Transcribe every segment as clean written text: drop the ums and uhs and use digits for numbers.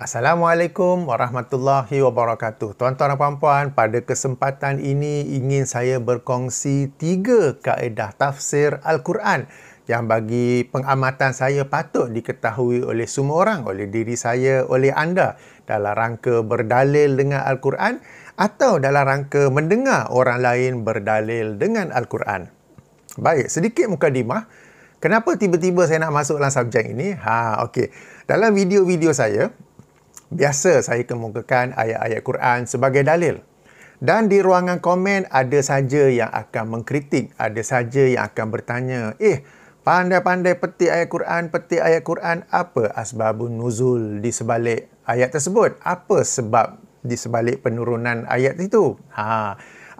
Assalamualaikum warahmatullahi wabarakatuh. Tuan-tuan dan puan-puan, pada kesempatan ini ingin saya berkongsi 3 kaedah tafsir Al-Quran yang bagi pengamatan saya patut diketahui oleh semua orang, oleh diri saya, oleh anda dalam rangka berdalil dengan Al-Quran atau dalam rangka mendengar orang lain berdalil dengan Al-Quran. Baik, sedikit mukadimah. Kenapa tiba-tiba saya nak masuk dalam subjek ini? Okey. Dalam video-video saya, biasa saya kemukakan ayat-ayat Quran sebagai dalil. Dan di ruangan komen ada saja yang akan mengkritik, ada saja yang akan bertanya, pandai-pandai petik ayat Quran, apa asbabun nuzul di sebalik ayat tersebut? Apa sebab di sebalik penurunan ayat itu?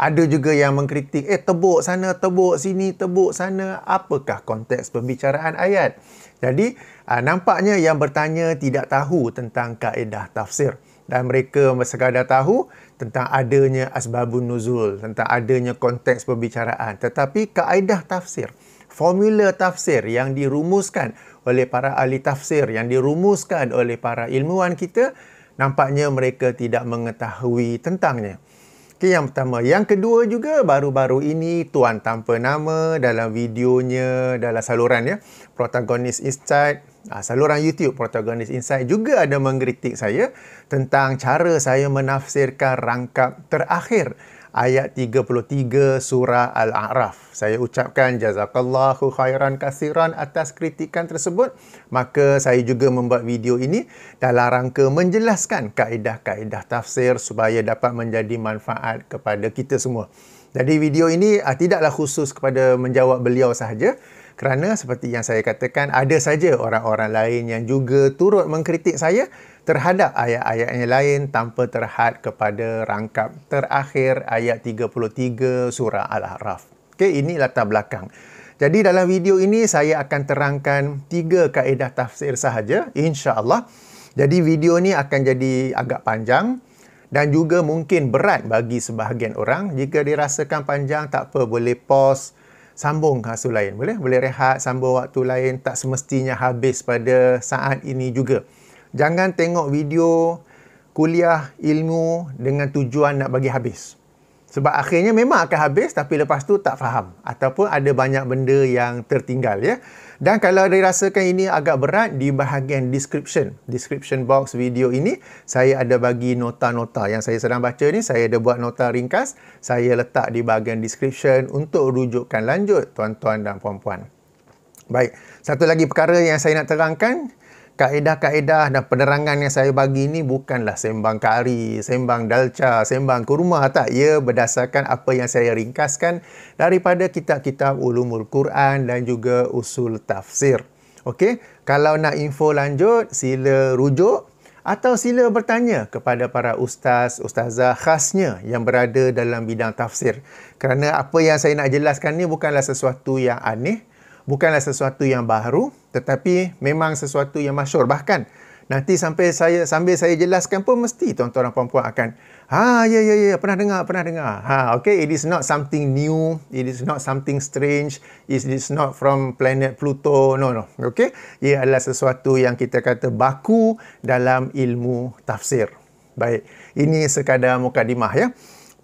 Ada juga yang mengkritik, tebuk sana, tebuk sini, tebuk sana, apakah konteks pembicaraan ayat? Jadi, nampaknya yang bertanya tidak tahu tentang kaedah tafsir. Dan mereka sekadar tahu tentang adanya asbabun nuzul, tentang adanya konteks pembicaraan. Tetapi kaedah tafsir, formula tafsir yang dirumuskan oleh para ahli tafsir, yang dirumuskan oleh para ilmuwan kita, nampaknya mereka tidak mengetahui tentangnya. Okay, yang pertama. Yang kedua juga, baru-baru ini Tuan Tanpa Nama dalam videonya, dalam saluran Protagonist Insight, saluran YouTube Protagonist Insight juga ada mengkritik saya tentang cara saya menafsirkan rangkap terakhir ayat 33 surah Al-A'raf. Saya ucapkan jazakallahu khairan kasiran atas kritikan tersebut. Maka saya juga membuat video ini dalam rangka menjelaskan kaedah-kaedah tafsir supaya dapat menjadi manfaat kepada kita semua. Jadi video ini tidaklah khusus kepada menjawab beliau sahaja, kerana seperti yang saya katakan, ada saja orang-orang lain yang juga turut mengkritik saya terhadap ayat-ayat yang lain tanpa terhad kepada rangkap terakhir ayat 33 surah Al-A'raf. Okey, ini latar belakang. Jadi dalam video ini saya akan terangkan 3 kaedah tafsir sahaja, insya-Allah. Jadi video ni akan jadi agak panjang dan juga mungkin berat bagi sebahagian orang. Jika dirasakan panjang, tak apa, boleh pause, sambung waktu lain. Boleh rehat, sambung waktu lain. Tak semestinya habis pada saat ini juga. Jangan tengok video kuliah ilmu dengan tujuan nak bagi habis. Sebab akhirnya memang akan habis tapi lepas tu tak faham. Ataupun ada banyak benda yang tertinggal Dan kalau dirasakan ini agak berat, di bahagian description box video ini, saya ada bagi nota-nota yang saya sedang baca ni. Saya ada buat nota ringkas. Saya letak di bahagian description untuk rujukan lanjut tuan-tuan dan puan-puan. Baik, satu lagi perkara yang saya nak terangkan. Kaedah-kaedah dan penerangan yang saya bagi ini bukanlah sembang kari, sembang dalca, sembang kurma, tak. Ia berdasarkan apa yang saya ringkaskan daripada kitab-kitab ulumul Quran dan juga usul tafsir. Okey, kalau nak info lanjut, sila rujuk atau sila bertanya kepada para ustaz, ustazah khasnya yang berada dalam bidang tafsir. Kerana apa yang saya nak jelaskan ni bukanlah sesuatu yang aneh, bukanlah sesuatu yang baru, tetapi memang sesuatu yang masyhur. Bahkan nanti sambil saya jelaskan pun mesti tuan-tuan dan puan-puan akan ya, pernah dengar. Okay, it is not something new, it is not something strange, it is not from planet Pluto, no. Okay, ia adalah sesuatu yang kita kata baku dalam ilmu tafsir. Baik, ini sekadar mukadimah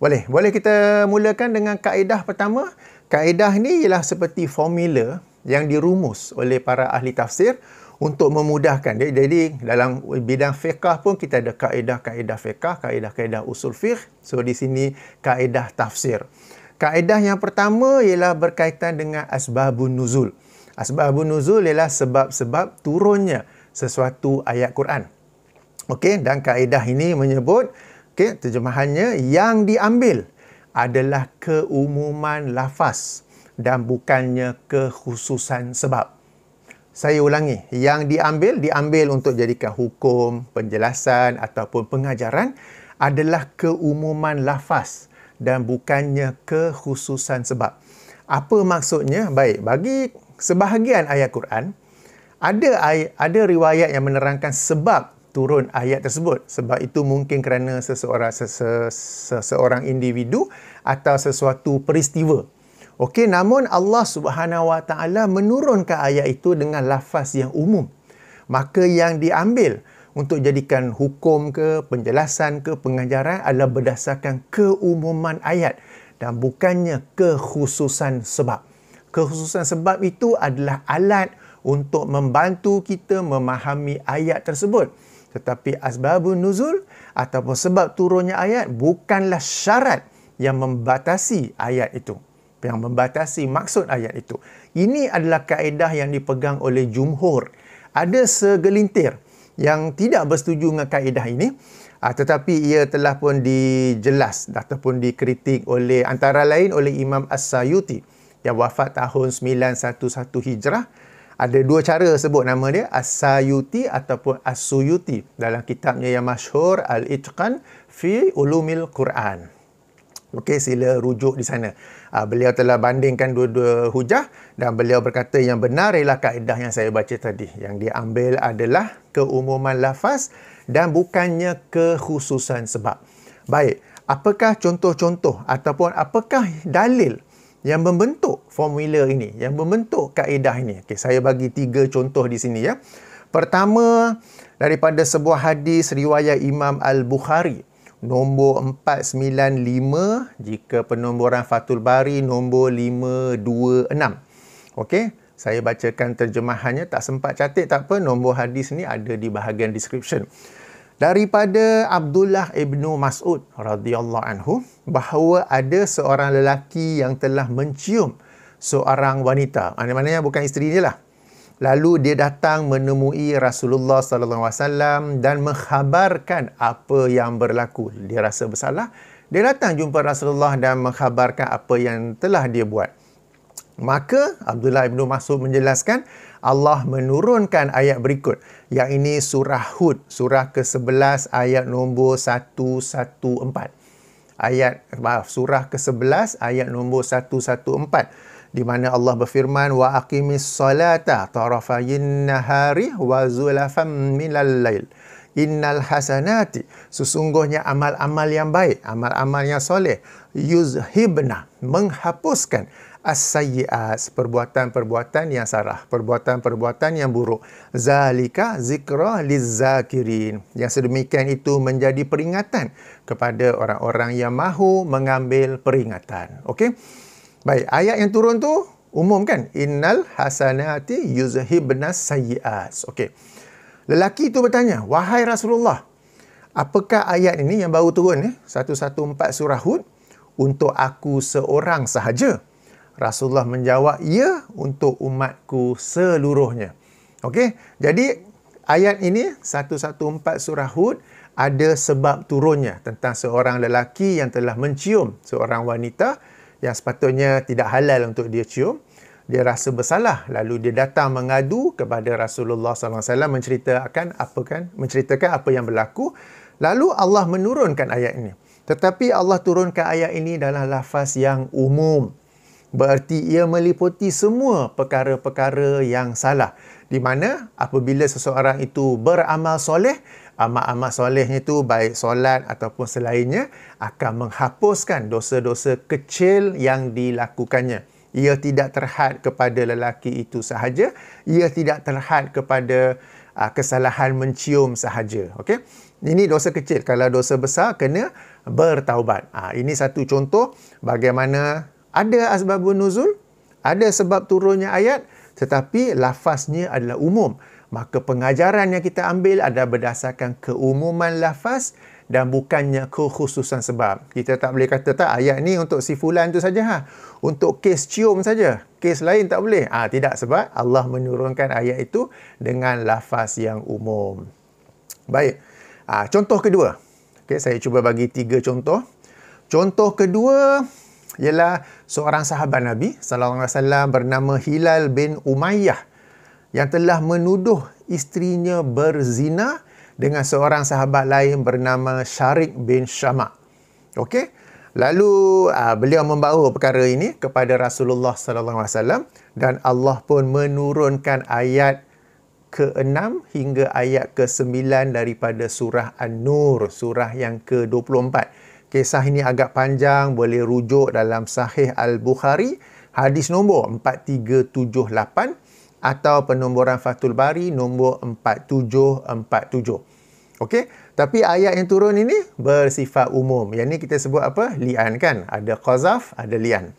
Boleh kita mulakan dengan kaedah pertama. Kaedah ni ialah seperti formula yang dirumus oleh para ahli tafsir untuk memudahkan dia. Jadi dalam bidang fiqh pun kita ada kaedah-kaedah fiqh, kaedah-kaedah usul fiqh. So di sini kaedah tafsir. Kaedah yang pertama ialah berkaitan dengan asbabun nuzul. Asbabun nuzul ialah sebab-sebab turunnya sesuatu ayat Quran. Okey, dan kaedah ini menyebut, terjemahannya, yang diambil adalah keumuman lafaz dan bukannya kekhususan sebab. Saya ulangi, yang diambil untuk jadikan hukum, penjelasan ataupun pengajaran adalah keumuman lafaz dan bukannya kekhususan sebab. Apa maksudnya? Baik, bagi sebahagian ayat Quran, ada riwayat yang menerangkan sebab turun ayat tersebut. Sebab itu mungkin kerana seseorang individu atau sesuatu peristiwa. Okey, namun Allah Subhanahu Wa Taala menurunkan ayat itu dengan lafaz yang umum. Maka yang diambil untuk jadikan hukum ke, penjelasan ke, pengajaran adalah berdasarkan keumuman ayat dan bukannya kekhususan sebab. Kekhususan sebab itu adalah alat untuk membantu kita memahami ayat tersebut. Tetapi asbabun nuzul ataupun sebab turunnya ayat bukanlah syarat yang membatasi ayat itu, yang membatasi maksud ayat itu. Ini adalah kaedah yang dipegang oleh jumhur. Ada segelintir yang tidak bersetuju dengan kaedah ini, tetapi ia telah pun dijelas ataupun dikritik oleh antara lain oleh Imam As-Sayuti yang wafat tahun 911 Hijrah. Ada dua cara sebut nama dia, As-Sayuti ataupun As-Suyuti, dalam kitabnya yang masyhur Al-Itqan fi Ulumil Quran. Okey, sila rujuk di sana. Beliau telah bandingkan dua-dua hujah dan beliau berkata yang benar ialah kaedah yang saya baca tadi. Yang dia ambil adalah keumuman lafaz dan bukannya kekhususan sebab. Baik, apakah contoh-contoh ataupun apakah dalil yang membentuk formula ini, yang membentuk kaedah ini? Okey, saya bagi 3 contoh di sini ya. Pertama, daripada sebuah hadis riwayat Imam Al-Bukhari, nombor 495, jika penomboran Fathul Bari nombor 526. Okey, saya bacakan terjemahannya, tak sempat catat tak apa, nombor hadis ni ada di bahagian description. Daripada Abdullah ibnu Mas'ud radhiyallahu anhu bahawa ada seorang lelaki yang telah mencium seorang wanita, maknanya bukan isteri dia lah. Lalu dia datang menemui Rasulullah sallallahu alaihi wasallam dan mengkhabarkan apa yang berlaku. Dia rasa bersalah. Dia datang jumpa Rasulullah dan mengkhabarkan apa yang telah dia buat. Maka Abdullah bin Mas'ud menjelaskan Allah menurunkan ayat berikut. Yang ini surah Hud, surah ke-11 ayat nombor 114. Surah ke-11 ayat nombor 114. Di mana Allah berfirman wa aqimis salata tarafayin nahari wa zulafam minal lail innal hasanati, sesungguhnya amal-amal yang baik, amal-amal yang soleh, yuzhibna, menghapuskan as-sayyi'at, perbuatan-perbuatan yang salah, perbuatan-perbuatan yang buruk, zalika zikra lizakirin, yang sedemikian itu menjadi peringatan kepada orang-orang yang mahu mengambil peringatan. Okey. Baik, ayat yang turun tu umum kan? Innal hasanati yuzhibnas sayyi'at. Okey. Lelaki itu bertanya, wahai Rasulullah, apakah ayat ini yang baru turun 114 surah Hud untuk aku seorang sahaja? Rasulullah menjawab, ya, untuk umatku seluruhnya. Okey. Jadi ayat ini 114 surah Hud ada sebab turunnya tentang seorang lelaki yang telah mencium seorang wanita yang sepatutnya tidak halal untuk dia cium. Dia rasa bersalah, lalu dia datang mengadu kepada Rasulullah SAW menceritakan apa yang berlaku. Lalu Allah menurunkan ayat ini. Tetapi Allah turunkan ayat ini dalam lafaz yang umum. Berarti ia meliputi semua perkara-perkara yang salah. Di mana apabila seseorang itu beramal soleh, amal-amal solehnya itu baik solat ataupun selainnya akan menghapuskan dosa-dosa kecil yang dilakukannya. Ia tidak terhad kepada lelaki itu sahaja. Ia tidak terhad kepada kesalahan mencium sahaja. Okey? Ini dosa kecil. Kalau dosa besar, kena bertaubat. Ini satu contoh bagaimana ada asbabun nuzul, ada sebab turunnya ayat, tetapi lafaznya adalah umum. Maka pengajaran yang kita ambil adalah berdasarkan keumuman lafaz dan bukannya kekhususan sebab. Kita tak boleh kata tak ayat ni untuk si fulan tu saja, untuk kes cium saja, kes lain tak boleh. Tidak, sebab Allah menurunkan ayat itu dengan lafaz yang umum. Baik. Contoh kedua. Okey, saya cuba bagi 3 contoh. Contoh kedua ialah seorang sahabat Nabi sallallahu alaihi wasallam bernama Hilal bin Umayyah yang telah menuduh isterinya berzina dengan seorang sahabat lain bernama Syarik bin Syama'. Okey. Lalu beliau membawa perkara ini kepada Rasulullah sallallahu alaihi wasallam dan Allah pun menurunkan ayat ke-6 hingga ayat ke-9 daripada surah An-Nur, surah yang ke-24. Kisah ini agak panjang, boleh rujuk dalam Sahih Al-Bukhari, hadis nombor 4378 atau penomboran Fathul Bari nombor 4747. Okey, tapi ayat yang turun ini bersifat umum. Yang ni kita sebut apa? Li'an kan? Ada qazaf, ada li'an.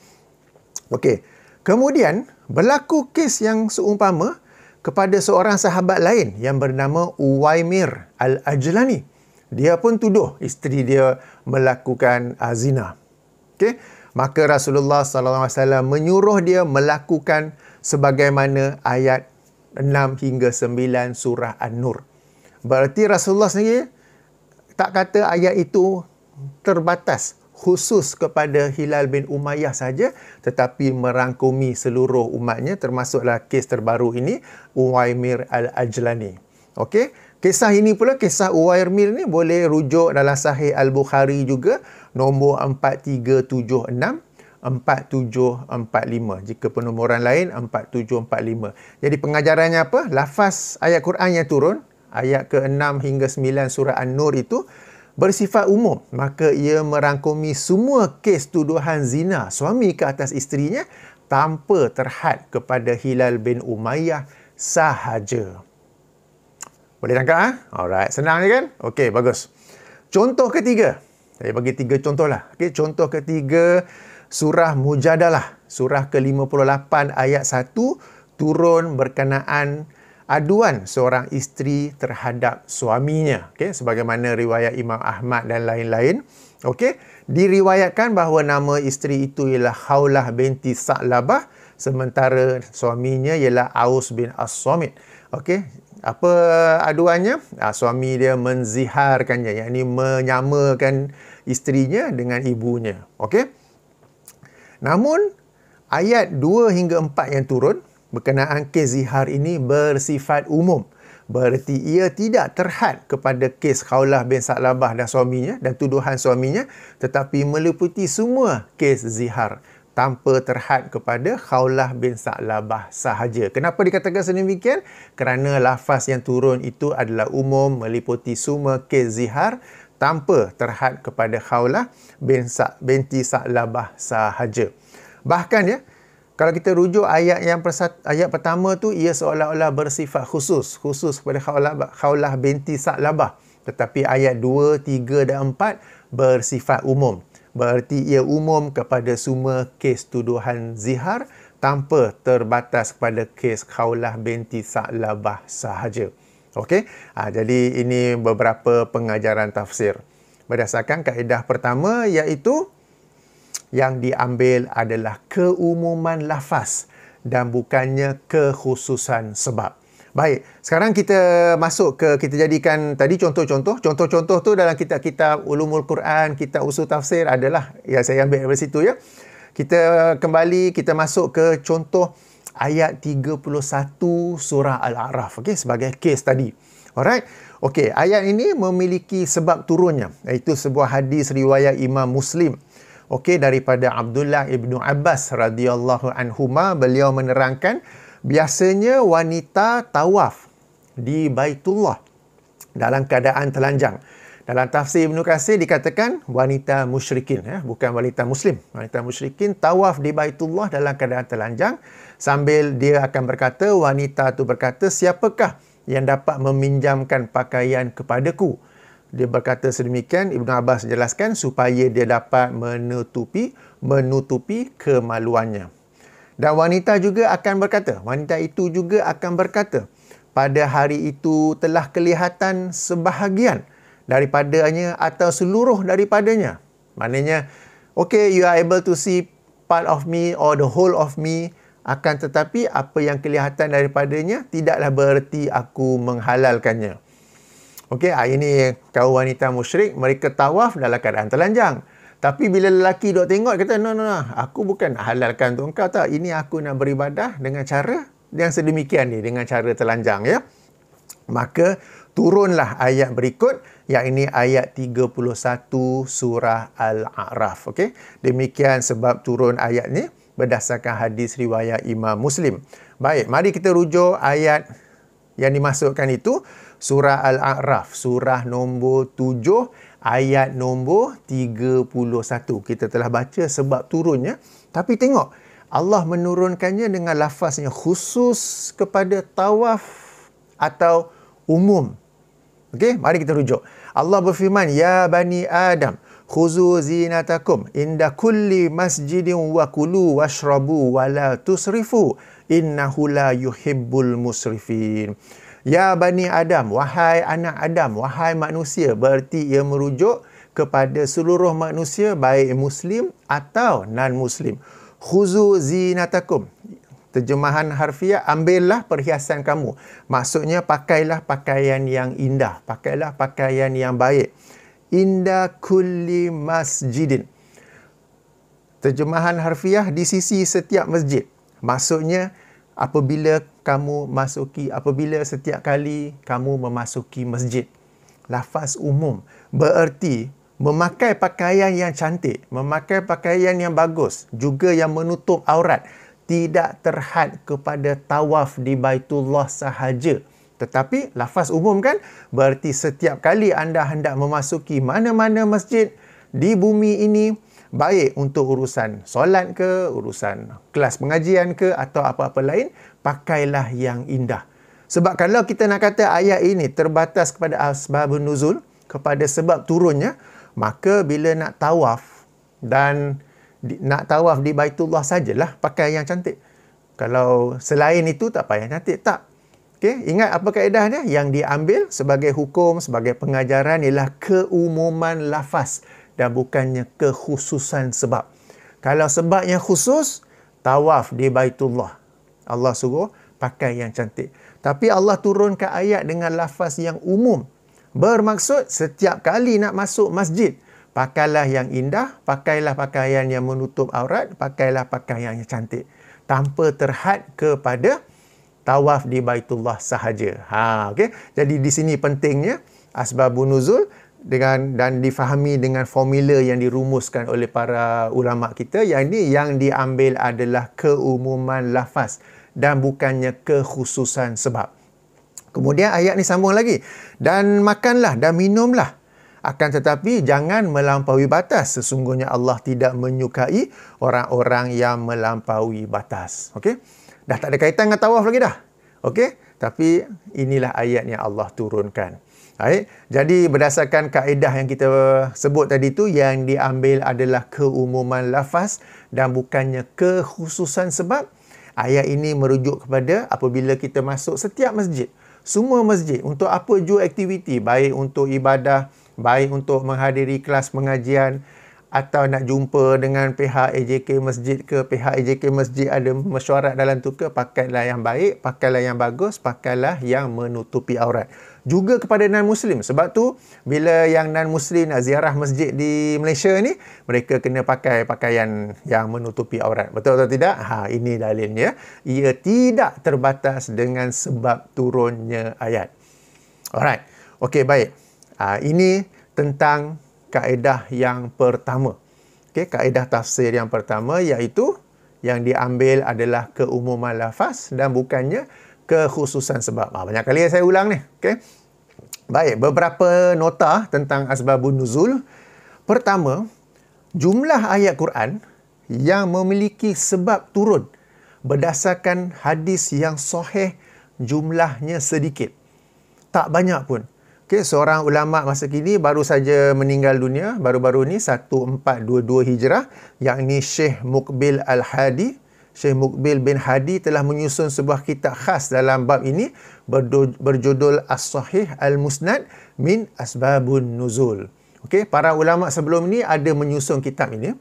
Okey. Kemudian berlaku kes yang seumpama kepada seorang sahabat lain yang bernama Uwaimir Al-Ajlani. Dia pun tuduh isteri dia melakukan zina. Okey, maka Rasulullah SAW menyuruh dia melakukan sebagaimana ayat 6 hingga 9 surah An-Nur. Berarti Rasulullah sendiri tak kata ayat itu terbatas khusus kepada Hilal bin Umayyah saja, tetapi merangkumi seluruh umatnya, termasuklah kes terbaru ini, Uwaimir Al-Ajlani. Okey, kisah ini pula, kisah Uwaimir ni boleh rujuk dalam Sahih Al-Bukhari juga, nombor 4376, 4745. Jika penomoran lain 4745. Jadi pengajarannya apa? Lafaz ayat Quran yang turun, ayat ke-6 hingga 9 surah An-Nur itu bersifat umum. Maka ia merangkumi semua kes tuduhan zina suami ke atas isterinya tanpa terhad kepada Hilal bin Umayyah sahaja. Boleh tangkap? Alright, senang je kan? Okey, bagus. Contoh ketiga. Saya bagi 3 contoh lah. Okey, contoh ketiga, surah Mujadalah. Surah ke-58 ayat 1 turun berkenaan aduan seorang isteri terhadap suaminya. Okey, sebagaimana riwayat Imam Ahmad dan lain-lain. Okey, diriwayatkan bahawa nama isteri itu ialah Khawlah binti Sa'labah, sementara suaminya ialah Aus bin As-Samit. Okey, apa aduannya? Suami dia menziharkannya, yakni menyamakan isterinya dengan ibunya. Okey. Namun ayat 2 hingga 4 yang turun berkenaan kes zihar ini bersifat umum. Berarti ia tidak terhad kepada kes Khawlah bin Sa'labah dan suaminya dan tuduhan suaminya, tetapi meliputi semua kes zihar tanpa terhad kepada Khawlah bin Sa'labah sahaja. Kenapa dikatakan sedemikian? Kerana lafaz yang turun itu adalah umum, meliputi semua kes zihar tanpa terhad kepada Khawlah binti Sa'labah sahaja. Bahkan ya, kalau kita rujuk ayat ayat pertama tu, ia seolah-olah bersifat khusus kepada Khawlah binti Sa'labah. Tetapi ayat 2, 3 dan 4 bersifat umum. Berarti ia umum kepada semua kes tuduhan zihar tanpa terbatas kepada kes Khawlah binti Sa'labah sahaja. Okey, jadi ini beberapa pengajaran tafsir. Berdasarkan kaedah pertama, iaitu yang diambil adalah keumuman lafaz dan bukannya kekhususan sebab. Baik, sekarang kita masuk ke, kita jadikan tadi contoh-contoh. Contoh-contoh tu dalam kitab-kitab Ulumul Quran, kitab usul tafsir adalah yang saya ambil dari situ ya. Kita kembali, kita masuk ke contoh ayat 31 surah Al-A'raf, okey, sebagai kes tadi. Alright. Okey, ayat ini memiliki sebab turunnya, iaitu sebuah hadis riwayat Imam Muslim. Okey, daripada Abdullah ibnu Abbas radhiyallahu anhuma, beliau menerangkan biasanya wanita tawaf di Baitullah dalam keadaan telanjang. Dalam tafsir Ibnu Katsir dikatakan wanita musyrikin, bukan wanita muslim. Wanita musyrikin tawaf di Baitullah dalam keadaan telanjang, sambil dia akan berkata, wanita tu berkata, siapakah yang dapat meminjamkan pakaian kepadaku? Dia berkata sedemikian, Ibnu Abbas jelaskan, supaya dia dapat menutupi kemaluannya. Dan wanita juga akan berkata, wanita itu juga akan berkata, pada hari itu telah kelihatan sebahagian daripadanya atau seluruh daripadanya. Maknanya, okay, you are able to see part of me or the whole of me, akan tetapi apa yang kelihatan daripadanya tidaklah bererti aku menghalalkannya. Okey, ini kaum wanita musyrik, mereka tawaf dalam keadaan telanjang. Tapi bila lelaki duk tengok, kata, no, aku bukan nak halalkan tu engkau tak. Ini aku nak beribadah dengan cara yang sedemikian ni, dengan cara telanjang ya. Maka turunlah ayat berikut, yang ini ayat 31 surah Al-A'raf. Okey, demikian sebab turun ayat ni berdasarkan hadis riwayat Imam Muslim. Baik, mari kita rujuk ayat yang dimasukkan itu, surah Al-A'raf, surah nombor 7, ayat nombor 31. Kita telah baca sebab turunnya, tapi tengok, Allah menurunkannya dengan lafaznya khusus kepada tawaf atau umum. Okey, mari kita rujuk. Allah berfirman, "Ya bani Adam, khuzu zinatakum inda kulli masjidin wa kulu washrabu wa la tusrifu innahu la yuhibbul musrifin." Ya bani Adam, wahai anak Adam, wahai manusia, berarti ia merujuk kepada seluruh manusia, baik muslim atau non-muslim. Khuzu zinatakum. Terjemahan harfiah, ambillah perhiasan kamu. Maksudnya pakailah pakaian yang indah, pakailah pakaian yang baik. Inda kulli masjidin. Terjemahan harfiah, di sisi setiap masjid. Maksudnya apabila setiap kali kamu memasuki masjid. Lafaz umum bererti memakai pakaian yang cantik, memakai pakaian yang bagus, juga yang menutup aurat. Tidak terhad kepada tawaf di Baitullah sahaja. Tetapi lafaz umum kan, berarti setiap kali anda hendak memasuki mana-mana masjid di bumi ini, baik untuk urusan solat ke, urusan kelas pengajian ke, atau apa-apa lain, pakailah yang indah. Sebab kalau kita nak kata ayat ini terbatas kepada asbabun nuzul, kepada sebab turunnya, maka bila nak tawaf dan nak tawaf di Baitullah sajalah pakai yang cantik. Kalau selain itu tak payah cantik, tak. Okey, ingat apa kaedahnya? Yang diambil sebagai hukum, sebagai pengajaran ialah keumuman lafaz dan bukannya kekhususan sebab. Kalau sebabnya khusus, tawaf di Baitullah, Allah suruh pakai yang cantik. Tapi Allah turunkan ayat dengan lafaz yang umum. Bermaksud setiap kali nak masuk masjid, pakailah yang indah, pakailah pakaian yang menutup aurat, pakailah pakaian yang cantik. Tanpa terhad kepada tawaf di Baitullah sahaja. Okay? Jadi di sini pentingnya asbabun nuzul dan difahami dengan formula yang dirumuskan oleh para ulama kita. Yang ini yang diambil adalah keumuman lafaz dan bukannya kekhususan sebab. Kemudian ayat ni sambung lagi. Dan makanlah dan minumlah. Akan tetapi jangan melampaui batas. Sesungguhnya Allah tidak menyukai orang-orang yang melampaui batas. Okey? Dah tak ada kaitan dengan tawaf lagi dah. Okey? Tapi inilah ayat yang Allah turunkan. Baik. Jadi berdasarkan kaedah yang kita sebut tadi tu, yang diambil adalah keumuman lafaz dan bukannya kekhususan sebab. Ayat ini merujuk kepada apabila kita masuk setiap masjid. Semua masjid, untuk apa jua aktiviti, baik untuk ibadah, baik untuk menghadiri kelas pengajian, atau nak jumpa dengan pihak AJK masjid ke, pihak AJK masjid ada mesyuarat dalam tu ke, pakailah yang baik, pakailah yang bagus, pakailah yang menutupi aurat. Juga kepada non-Muslim. Sebab tu, bila yang non-Muslim nak ziarah masjid di Malaysia ni, mereka kena pakai pakaian yang menutupi aurat. Betul atau tidak? Ini dalilnya. Ia tidak terbatas dengan sebab turunnya ayat. Alright. Okey, baik. Ini tentang kaedah yang pertama. Okey, kaedah tafsir yang pertama iaitu yang diambil adalah keumuman lafaz dan bukannya kekhususan sebab. Banyak kali saya ulang ni. Okey. Baik, beberapa nota tentang asbabun nuzul. Pertama, jumlah ayat Quran yang memiliki sebab turun berdasarkan hadis yang sahih jumlahnya sedikit. Tak banyak pun. Okay, seorang ulama masa kini baru saja meninggal dunia baru-baru ni 1422 Hijrah, yakni Syekh Muqbil Al-Hadi. Syekh Muqbil bin Hadi telah menyusun sebuah kitab khas dalam bab ini berjudul As-Sahih Al-Musnad min Asbabun Nuzul. Okey, para ulama sebelum ni ada menyusun kitab ini.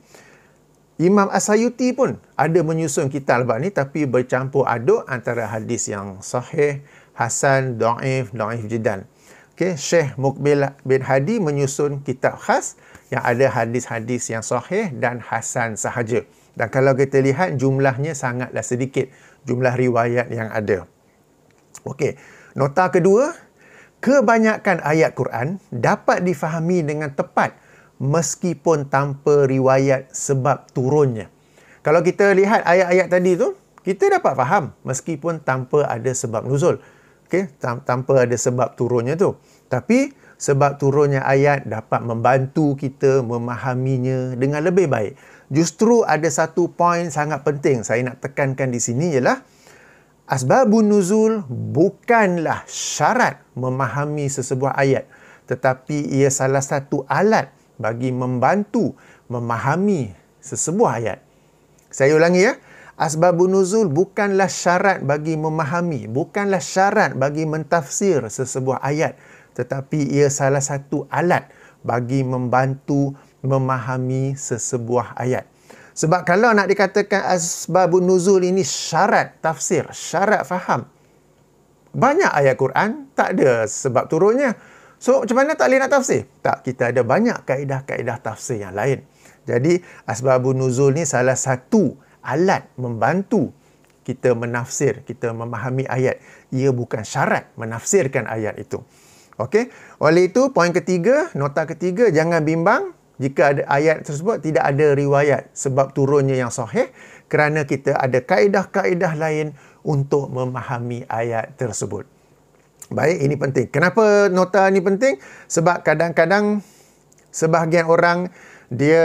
Imam As-Sayuti pun ada menyusun kitab bab ni, tapi bercampur aduk antara hadis yang sahih, hasan, dhaif jiddan. Okey, Syekh Muqbil bin Hadi menyusun kitab khas yang ada hadis-hadis yang sahih dan hasan sahaja. Dan kalau kita lihat jumlahnya sangatlah sedikit, jumlah riwayat yang ada. Okey, nota kedua, kebanyakan ayat Quran dapat difahami dengan tepat meskipun tanpa riwayat sebab turunnya. Kalau kita lihat ayat-ayat tadi tu, kita dapat faham meskipun tanpa ada sebab nuzul. Okey, tanpa ada sebab turunnya tu. Tapi sebab turunnya ayat dapat membantu kita memahaminya dengan lebih baik. Justru ada satu poin sangat penting saya nak tekankan di sini ialah Asbabun nuzul bukanlah syarat memahami sesebuah ayat, tetapi ia salah satu alat bagi membantu memahami sesebuah ayat. Saya ulangi ya. Asbabun nuzul bukanlah syarat bagi memahami, bukanlah syarat bagi mentafsir sesebuah ayat, tetapi ia salah satu alat bagi membantu memahami sesebuah ayat. Sebab kalau nak dikatakan asbabun nuzul ini syarat tafsir, syarat faham, banyak ayat Quran tak ada sebab turunnya. So, macam mana tak boleh nak tafsir? Tak, kita ada banyak kaedah-kaedah tafsir yang lain. Jadi, asbabun nuzul ni salah satu alat membantu kita menafsir, kita memahami ayat. Ia bukan syarat menafsirkan ayat itu. Okey. Oleh itu, poin ketiga, nota ketiga, jangan bimbang jika ada ayat tersebut tidak ada riwayat sebab turunnya yang sahih, kerana kita ada kaedah-kaedah lain untuk memahami ayat tersebut. Baik, ini penting. Kenapa nota ni penting? Sebab kadang-kadang sebahagian orang dia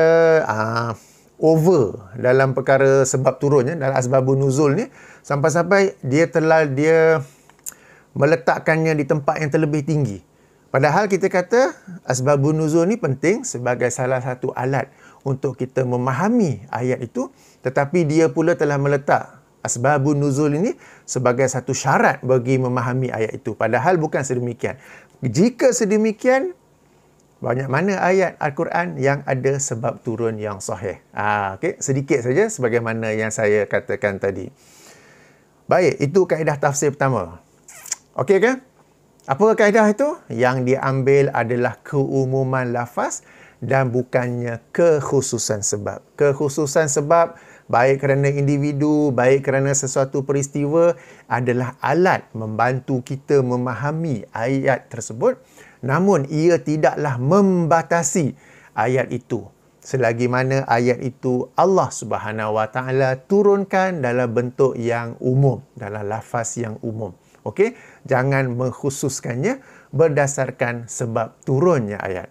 over dalam perkara sebab turunnya, dalam asbabun nuzul ni, sampai-sampai dia meletakkannya di tempat yang terlebih tinggi. Padahal kita kata asbabun nuzul ni penting sebagai salah satu alat untuk kita memahami ayat itu, tetapi dia pula telah meletak asbabun nuzul ini sebagai satu syarat bagi memahami ayat itu. Padahal bukan sedemikian. Jika sedemikian, banyak mana ayat Al-Quran yang ada sebab turun yang sahih. Okay? Sedikit saja sebagaimana yang saya katakan tadi. Baik, itu kaedah tafsir pertama. Okey ke? Apa kaedah itu? Yang diambil adalah keumuman lafaz dan bukannya kekhususan sebab. Kekhususan sebab baik kerana individu, baik kerana sesuatu peristiwa adalah alat membantu kita memahami ayat tersebut. Namun ia tidaklah membatasi ayat itu. Selagi mana ayat itu Allah Subhanahu Wa Taala turunkan dalam bentuk yang umum, dalam lafaz yang umum. Okey, jangan mengkhususkannya berdasarkan sebab turunnya ayat.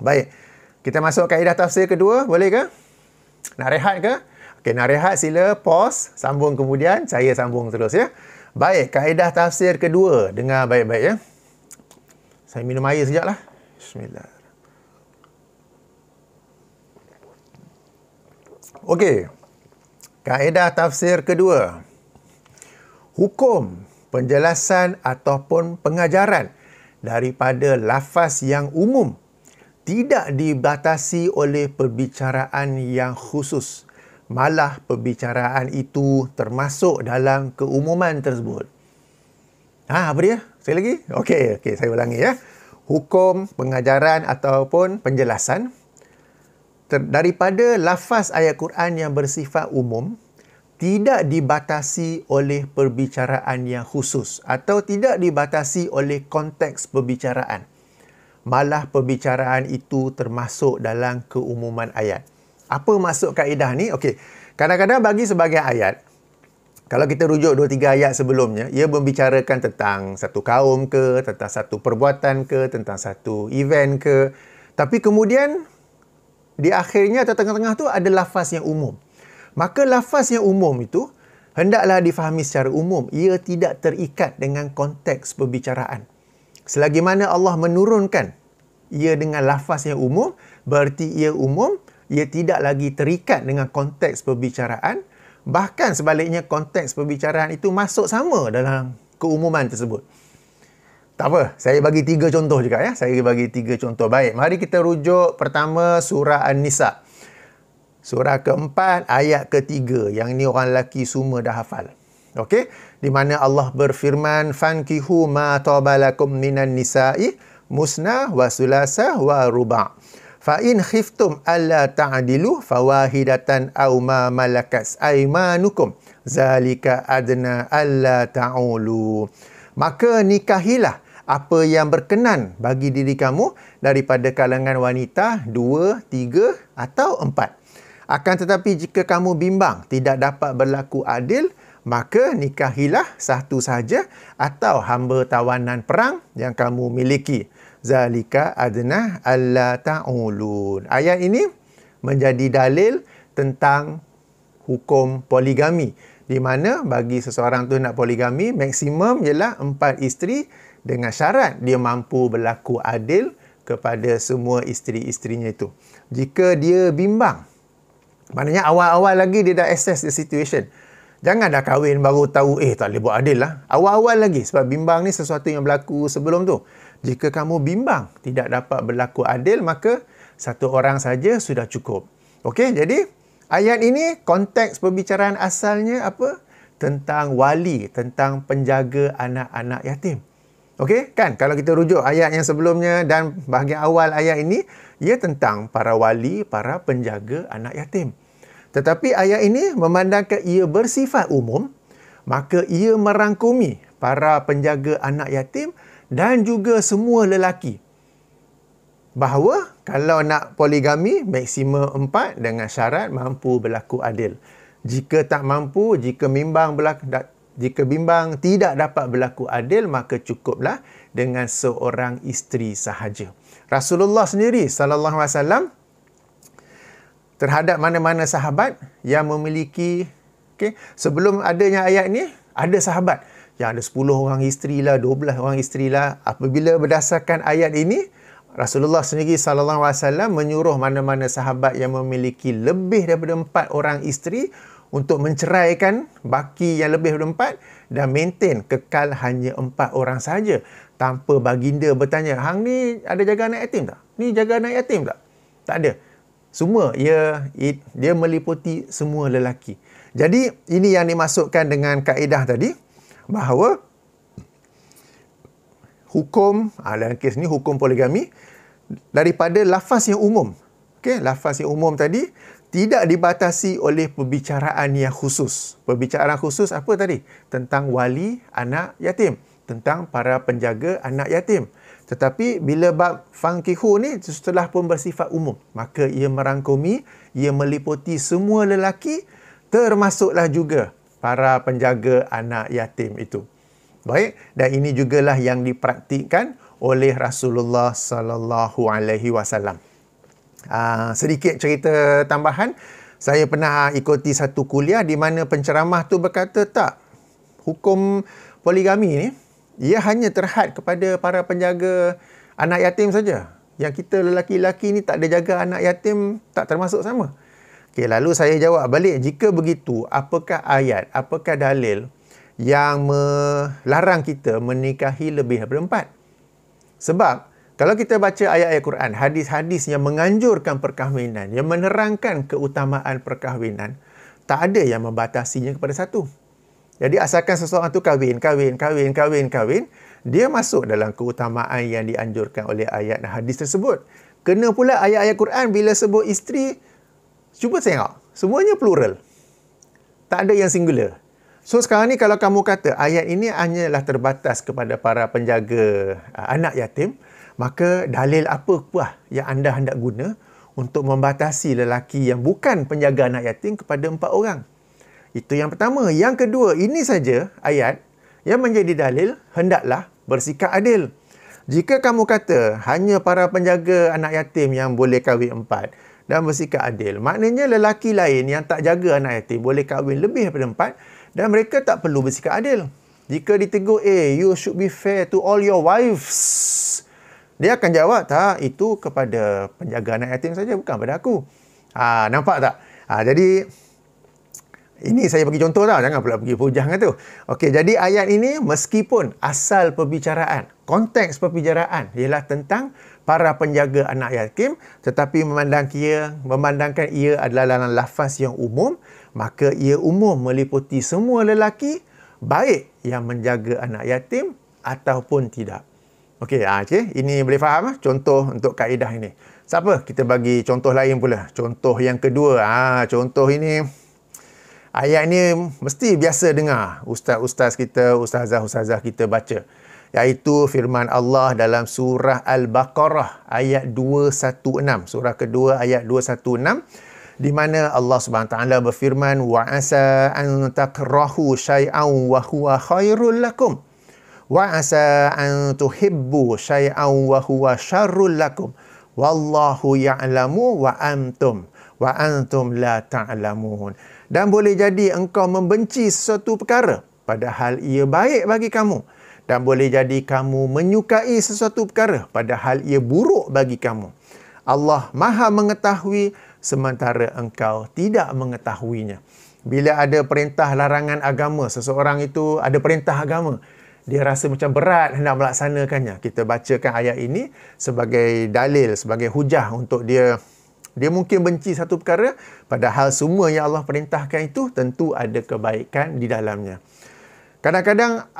Baik, kita masuk kaedah tafsir kedua, boleh ke? Nak rehat ke? Okey, nak rehat sila pause, sambung kemudian, saya sambung terus ya. Baik, kaedah tafsir kedua, dengar baik-baik ya. Saya minum air sekejap lah. Bismillah. Okey, kaedah tafsir kedua. Hukum, penjelasan ataupun pengajaran daripada lafaz yang umum tidak dibatasi oleh perbicaraan yang khusus. Malah perbicaraan itu termasuk dalam keumuman tersebut. Apa dia? Sekali lagi? Okey, saya ulangi ya. Hukum, pengajaran ataupun penjelasan daripada lafaz ayat Quran yang bersifat umum tidak dibatasi oleh perbicaraan yang khusus atau tidak dibatasi oleh konteks perbicaraan. Malah perbicaraan itu termasuk dalam keumuman ayat. Apa maksud kaedah ni? Okey, kadang-kadang bagi sebagian ayat, kalau kita rujuk 2-3 ayat sebelumnya, ia membicarakan tentang satu kaum ke, tentang satu perbuatan ke, tentang satu event ke. Tapi kemudian, di akhirnya atau tengah-tengah tu ada lafaz yang umum. Maka lafaz yang umum itu, hendaklah difahami secara umum. Ia tidak terikat dengan konteks perbicaraan. Selagi mana Allah menurunkan ia dengan lafaz yang umum, berarti ia umum, ia tidak lagi terikat dengan konteks perbicaraan. Bahkan sebaliknya konteks perbicaraan itu masuk sama dalam keumuman tersebut. Tak apa, saya bagi 3 contoh juga ya. Saya bagi 3 contoh. Baik, mari kita rujuk pertama surah An-Nisa. Surah keempat, ayat ketiga. Yang ni orang lelaki semua dah hafal. Okey, di mana Allah berfirman, "Fankihu ma tabalakum minan nisa'i musna wa sulasa wa ruba'. Fa in khiftum alla ta'dilu fawahidatan aw ma malakat aymanukum zalika adna alla ta'ulu." Maka nikahilah apa yang berkenan bagi diri kamu daripada kalangan wanita 2, 3 atau 4. Akan tetapi jika kamu bimbang tidak dapat berlaku adil, maka nikahilah satu saja atau hamba tawanan perang yang kamu miliki. Zalika adna alla ta'ulun. Ayat ini menjadi dalil tentang hukum poligami Di mana bagi seseorang tu nak poligami, maksimum ialah 4 isteri dengan syarat dia mampu berlaku adil kepada semua isteri-isterinya itu. Jika dia bimbang, maknanya awal-awal lagi dia dah assess the situation. Jangan dah kahwin baru tahu, tak boleh buat adil lah. Awal-awal lagi, sebab bimbang ni sesuatu yang berlaku sebelum tu. Jika kamu bimbang tidak dapat berlaku adil, maka satu orang saja sudah cukup. Okey, jadi ayat ini konteks perbicaraan asalnya apa? Tentang wali, tentang penjaga anak-anak yatim. Okey, kan? Kalau kita rujuk ayat yang sebelumnya dan bahagian awal ayat ini, ia tentang para wali, para penjaga anak yatim. Tetapi ayat ini memandangkan ia bersifat umum, maka ia merangkumi para penjaga anak yatim dan juga semua lelaki. Bahawa kalau nak poligami, maksimum 4 dengan syarat mampu berlaku adil. Jika tak mampu, jika bimbang tidak dapat berlaku adil, maka cukuplah dengan seorang isteri sahaja. Rasulullah sendiri sallallahu alaihi wasallam terhadap mana-mana sahabat yang memiliki, sebelum adanya ayat ni, ada sahabat yang ada 10 orang isteri lah, 12 orang isteri lah. Apabila berdasarkan ayat ini, Rasulullah sendiri sallallahu alaihi wasallam menyuruh mana-mana sahabat yang memiliki lebih daripada 4 orang isteri untuk menceraikan baki yang lebih daripada 4 dan maintain kekal hanya 4 orang saja, tanpa baginda bertanya, hang ni ada jaga anak yatim tak? Ni jaga anak yatim tak? Tak ada. Semua dia meliputi semua lelaki. Jadi ini yang dimasukkan dengan kaedah tadi, bahawa hukum, dalam kes ni hukum poligami, daripada lafaz yang umum. Okey, lafaz yang umum tadi tidak dibatasi oleh perbicaraan yang khusus. Perbicaraan khusus apa tadi? Tentang wali anak yatim, tentang para penjaga anak yatim. Tetapi bila bab fankihu ni setelah pun bersifat umum, maka ia merangkumi, ia meliputi semua lelaki, termasuklah juga para penjaga anak yatim itu. Baik, dan ini jugalah yang dipraktikkan oleh Rasulullah sallallahu alaihi wasallam. Sedikit cerita tambahan, saya pernah ikuti satu kuliah di mana penceramah tu berkata, tak, hukum poligami ni ia hanya terhad kepada para penjaga anak yatim saja. Yang kita lelaki-lelaki ni tak ada jaga anak yatim, tak termasuk sama. Okey, lalu saya jawab balik, jika begitu, apakah ayat, apakah dalil yang melarang kita menikahi lebih daripada 4? Sebab kalau kita baca ayat-ayat Quran, hadis-hadis yang menganjurkan perkahwinan, yang menerangkan keutamaan perkahwinan, tak ada yang membatasinya kepada 1. Jadi asalkan seseorang tu kahwin, dia masuk dalam keutamaan yang dianjurkan oleh ayat dan hadis tersebut. Kena pula ayat-ayat Quran bila sebut isteri, cuba tengok, semuanya plural. Tak ada yang singular. So sekarang ni kalau kamu kata ayat ini hanyalah terbatas kepada para penjaga anak yatim, maka dalil apa puah yang anda hendak guna untuk membatasi lelaki yang bukan penjaga anak yatim kepada 4 orang? Itu yang pertama. Yang kedua, ini saja ayat yang menjadi dalil hendaklah bersikap adil. Jika kamu kata hanya para penjaga anak yatim yang boleh kahwin 4 dan bersikap adil, maknanya lelaki lain yang tak jaga anak yatim boleh kahwin lebih daripada 4 dan mereka tak perlu bersikap adil. Jika ditegur, you should be fair to all your wives, dia akan jawab, tak, itu kepada penjaga anak yatim saja, bukan pada aku. Nampak tak? Jadi ini saya bagi contoh tau, jangan pula pergi hujah dengan tu. Okey, jadi ayat ini meskipun asal perbicaraan, konteks perbicaraan ialah tentang para penjaga anak yatim, tetapi memandangkan ia adalah dalam lafaz yang umum, maka ia umum meliputi semua lelaki, baik yang menjaga anak yatim ataupun tidak. Okey, ini boleh faham contoh untuk kaedah ini. Siapa? Kita bagi contoh lain pula. Contoh yang kedua. Contoh ini, ayat ni mesti biasa dengar ustaz-ustaz kita, ustazah-ustazah kita baca. Iaitu firman Allah dalam surah Al-Baqarah ayat 216. Surah kedua ayat 216. Di mana Allah SWT berfirman, wa asa an takrahu syai'an wa huwa khairul lakum. Wa asa an tuhibbu syai'an wa huwa syarrul lakum. Wallahu ya'lamu wa antum la ta'lamun. Dan boleh jadi engkau membenci sesuatu perkara, padahal ia baik bagi kamu. Dan boleh jadi kamu menyukai sesuatu perkara, padahal ia buruk bagi kamu. Allah Maha mengetahui sementara engkau tidak mengetahuinya. Bila ada perintah larangan agama, seseorang itu ada perintah agama, dia rasa macam berat hendak melaksanakannya. Kita bacakan ayat ini sebagai dalil, sebagai hujah untuk dia mungkin benci satu perkara, padahal semua yang Allah perintahkan itu tentu ada kebaikan di dalamnya. Kadang-kadang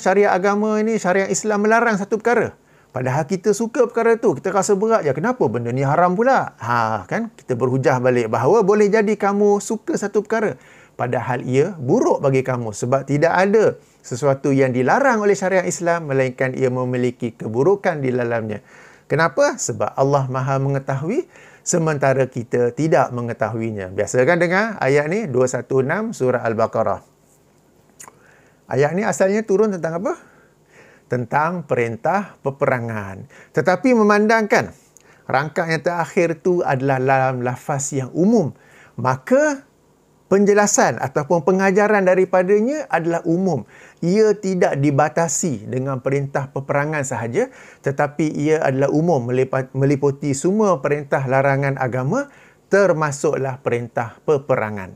syariat agama ini, syariat Islam melarang satu perkara, padahal kita suka perkara itu, kita rasa berat je, kenapa benda ni haram pula? Kan kita berhujah balik bahawa boleh jadi kamu suka satu perkara, padahal ia buruk bagi kamu, sebab tidak ada sesuatu yang dilarang oleh syariat Islam melainkan ia memiliki keburukan di dalamnya. Kenapa? Sebab Allah Maha mengetahui sementara kita tidak mengetahuinya. Biasa kan dengar ayat ni 216 surah Al-Baqarah. Ayat ni asalnya turun tentang apa? Tentang perintah peperangan. Tetapi memandangkan rangkap yang terakhir tu adalah dalam lafaz yang umum, maka penjelasan ataupun pengajaran daripadanya adalah umum. Ia tidak dibatasi dengan perintah peperangan sahaja, tetapi ia adalah umum, meliputi semua perintah larangan agama, termasuklah perintah peperangan.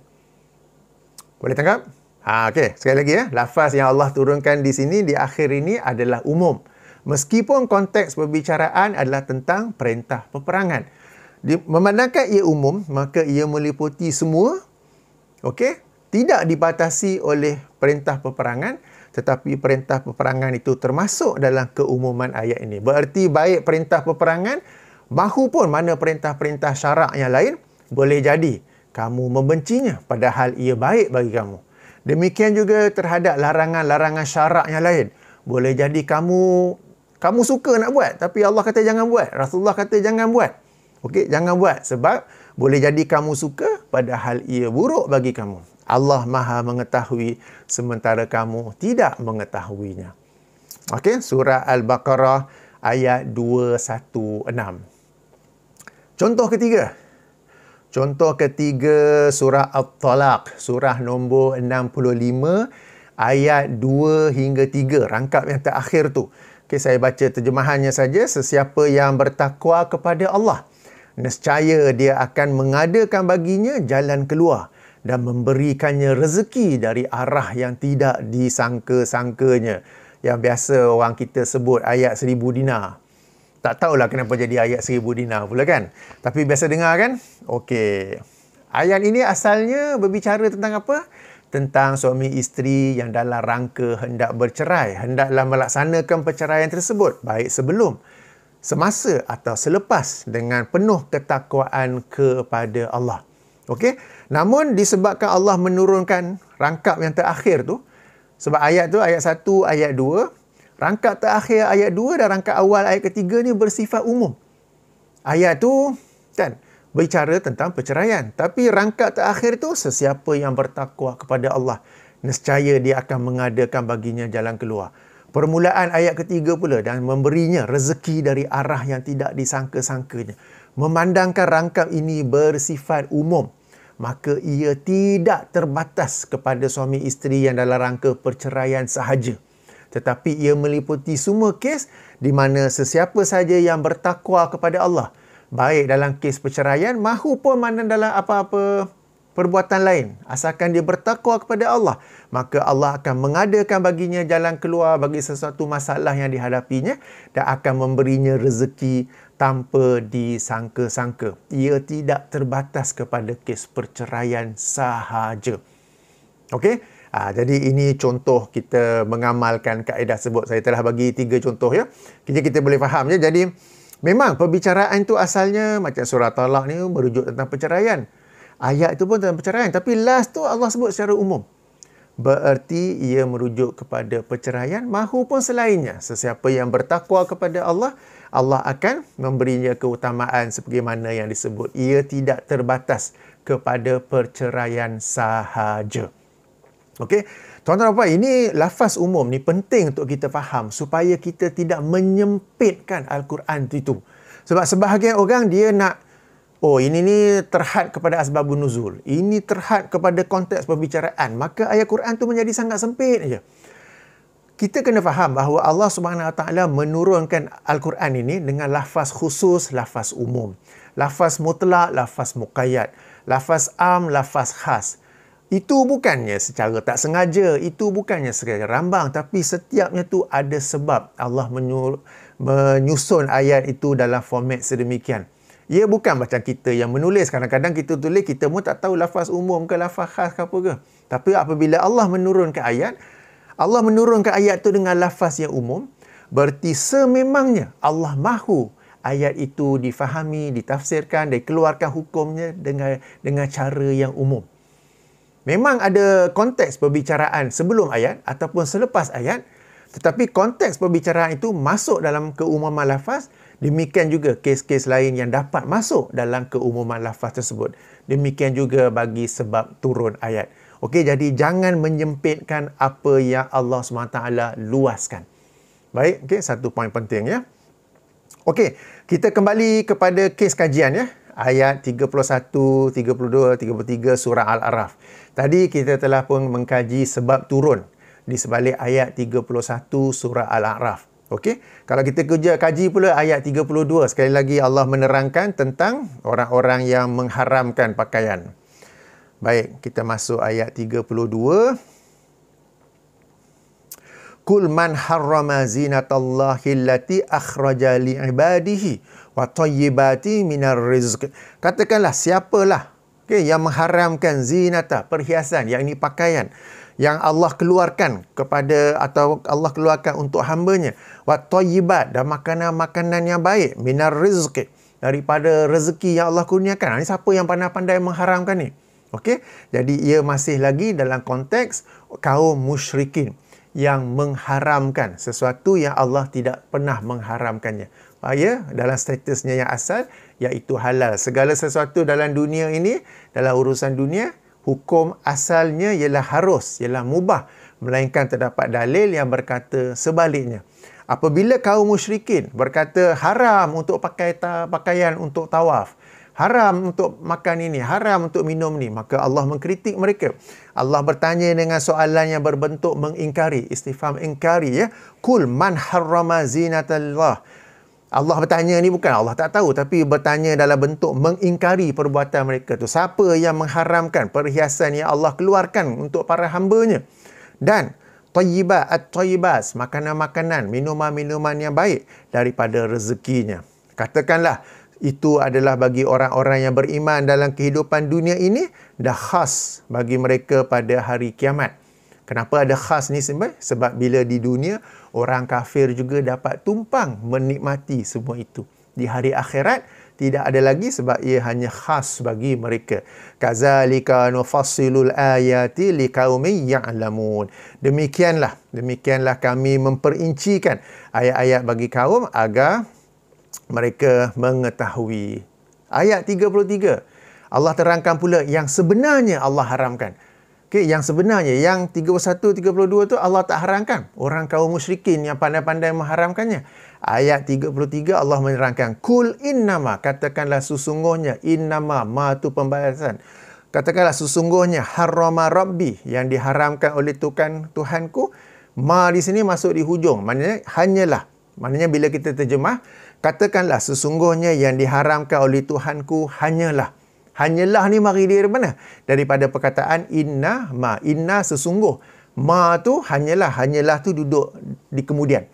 Boleh tangkap? Okey, sekali lagi ya. Lafaz yang Allah turunkan di sini, di akhir ini adalah umum. Meskipun konteks perbicaraan adalah tentang perintah peperangan. Memandangkan ia umum, maka ia meliputi semua. Okey, tidak dibatasi oleh perintah peperangan, tetapi perintah peperangan itu termasuk dalam keumuman ayat ini. Bererti baik perintah peperangan mahupun mana perintah-perintah syarak yang lain, boleh jadi kamu membencinya padahal ia baik bagi kamu. Demikian juga terhadap larangan-larangan syarak yang lain. Boleh jadi kamu suka nak buat, tapi Allah kata jangan buat, Rasulullah kata jangan buat. Okey, jangan buat sebab boleh jadi kamu suka padahal ia buruk bagi kamu. Allah Maha mengetahui sementara kamu tidak mengetahuinya. Okey, surah Al-Baqarah ayat 216. Contoh ketiga. Contoh ketiga surah At-Talaq, surah nombor 65 ayat 2 hingga 3, rangkap yang terakhir tu. Okey, saya baca terjemahannya saja. Sesiapa yang bertakwa kepada Allah, nescaya dia akan mengadakan baginya jalan keluar dan memberikannya rezeki dari arah yang tidak disangka-sangkanya. Yang biasa orang kita sebut ayat 1000 dinar. Tak tahulah kenapa jadi ayat 1000 dinar pula kan. Tapi biasa dengar kan? Okey. Ayat ini asalnya berbicara tentang apa? Tentang suami isteri yang dalam rangka hendak bercerai. Hendaklah melaksanakan perceraian tersebut. Baik sebelum, semasa atau selepas dengan penuh ketakwaan kepada Allah. Okey? Namun disebabkan Allah menurunkan rangkap yang terakhir tu, sebab ayat tu ayat 1, ayat 2, rangkap terakhir ayat 2 dan rangkap awal ayat ketiga ni bersifat umum. Ayat tu kan berbicara tentang perceraian, tapi rangkap terakhir tu sesiapa yang bertakwa kepada Allah, nescaya dia akan mengadakan baginya jalan keluar. Permulaan ayat ketiga pula, dan memberinya rezeki dari arah yang tidak disangka-sangkanya. Memandangkan rangkap ini bersifat umum, maka ia tidak terbatas kepada suami isteri yang dalam rangka perceraian sahaja, tetapi ia meliputi semua kes di mana sesiapa saja yang bertakwa kepada Allah, baik dalam kes perceraian mahupun mana dalam apa-apa perbuatan lain, asalkan dia bertakwa kepada Allah, maka Allah akan mengadakan baginya jalan keluar bagi sesuatu masalah yang dihadapinya dan akan memberinya rezeki tanpa disangka-sangka. Ia tidak terbatas kepada kes perceraian sahaja. Okey? Jadi ini contoh kita mengamalkan kaedah tersebut. Saya telah bagi 3 contoh ya. Kita boleh faham je. Jadi memang perbicaraan tu asalnya macam surah Talaq ni merujuk tentang perceraian. Ayat itu pun tentang perceraian, tapi last tu Allah sebut secara umum. Bererti ia merujuk kepada perceraian mahupun selainnya. Sesiapa yang bertakwa kepada Allah, Allah akan memberinya keutamaan sebagaimana yang disebut. Ia tidak terbatas kepada perceraian sahaja. Okey, tuan-tuan dan puan, ini lafaz umum ni penting untuk kita faham supaya kita tidak menyempitkan Al-Quran itu. Sebab sebahagian orang dia nak oh ini ni terhad kepada asbabun nuzul, ini terhad kepada konteks perbicaraan, maka ayat Quran tu menjadi sangat sempit aja. Kita kena faham bahawa Allah Subhanahu Wa Taala menurunkan Al-Quran ini dengan lafaz khusus, lafaz umum, lafaz mutlak, lafaz muqayyad, lafaz am, lafaz khas. Itu bukannya secara tak sengaja, itu bukannya secara rambang, tapi setiapnya tu ada sebab Allah menyusun ayat itu dalam format sedemikian. Ia bukan macam kita yang menulis. Kadang-kadang kita tulis, kita pun tak tahu lafaz umum ke lafaz khas ke apa ke. Tapi apabila Allah menurunkan ayat, Allah menurunkan ayat itu dengan lafaz yang umum, berarti sememangnya Allah mahu ayat itu difahami, ditafsirkan, dikeluarkan hukumnya dengan cara yang umum. Memang ada konteks perbicaraan sebelum ayat ataupun selepas ayat, tetapi konteks perbicaraan itu masuk dalam keumuman lafaz. Demikian juga kes-kes lain yang dapat masuk dalam keumuman lafaz tersebut. Demikian juga bagi sebab turun ayat. Okey, jadi jangan menyempitkan apa yang Allah SWT luaskan. Baik, okey, satu poin penting ya. Okey, kita kembali kepada kes kajian ya. Ayat 31, 32, 33 surah Al-A'raf. Tadi kita telah pun mengkaji sebab turun di sebalik ayat 31 surah Al-A'raf. Okey, kalau kita kaji pula ayat 32, sekali lagi Allah menerangkan tentang orang-orang yang mengharamkan pakaian. Baik, kita masuk ayat 32. Kul man harrama zinatallahi allati akhraja li'ibadihi wa tayyibati minar rizq. Katakanlah siapalah yang mengharamkan zinata, perhiasan, yakni pakaian yang Allah keluarkan kepada atau Allah keluarkan untuk hamba-Nya, wa tayyibat, dan makanan-makanan yang baik, minar rizq, daripada rezeki yang Allah kurniakan. Ini siapa yang pandai-pandai mengharamkan ni? Okey, jadi ia masih lagi dalam konteks kaum musyrikin yang mengharamkan sesuatu yang Allah tidak pernah mengharamkannya. Ya, dalam statusnya yang asal, iaitu halal. Segala sesuatu dalam dunia ini, dalam urusan dunia, hukum asalnya ialah harus, ialah mubah, melainkan terdapat dalil yang berkata sebaliknya. Apabila kaum musyrikin berkata haram untuk pakai pakaian untuk tawaf, haram untuk makan ini, haram untuk minum ni, maka Allah mengkritik mereka. Allah bertanya dengan soalan yang berbentuk mengingkari, istifham ingkari ya. Kul man harrama zinatallah. Allah bertanya ni bukan Allah tak tahu, tapi bertanya dalam bentuk mengingkari perbuatan mereka tu. Siapa yang mengharamkan perhiasan yang Allah keluarkan untuk para hamba-Nya? Dan tayyibat, at-tayyibas, makanan-makanan, minuman-minuman yang baik daripada rezekinya. Katakanlah itu adalah bagi orang-orang yang beriman dalam kehidupan dunia ini, dah khas bagi mereka pada hari kiamat. Kenapa ada khas ni? Sebab bila di dunia, orang kafir juga dapat tumpang menikmati semua itu. Di hari akhirat, tidak ada lagi sebab ia hanya khas bagi mereka. Kazalika nufassilul ayati liqaumin ya'lamun. Demikianlah kami memperincikan ayat-ayat bagi kaum agar mereka mengetahui. Ayat 33. Allah terangkan pula yang sebenarnya Allah haramkan. Okay, yang sebenarnya, yang 31, 32 tu Allah tak haramkan. Orang kaum musyrikin yang pandai-pandai mengharamkannya. Ayat 33 Allah menerangkan. Kul innama, katakanlah sesungguhnya, innama, ma tu pembalasan. Katakanlah sesungguhnya harrama rabbi, yang diharamkan oleh Tuhanku. Ma di sini masuk di hujung. Maknanya hanyalah. Maknanya bila kita terjemah, katakanlah sesungguhnya yang diharamkan oleh Tuhanku hanyalah. Hanyalah ni mari dari mana? Daripada perkataan inna ma. Inna sesungguh. Ma tu hanyalah. Hanyalah tu duduk di kemudian.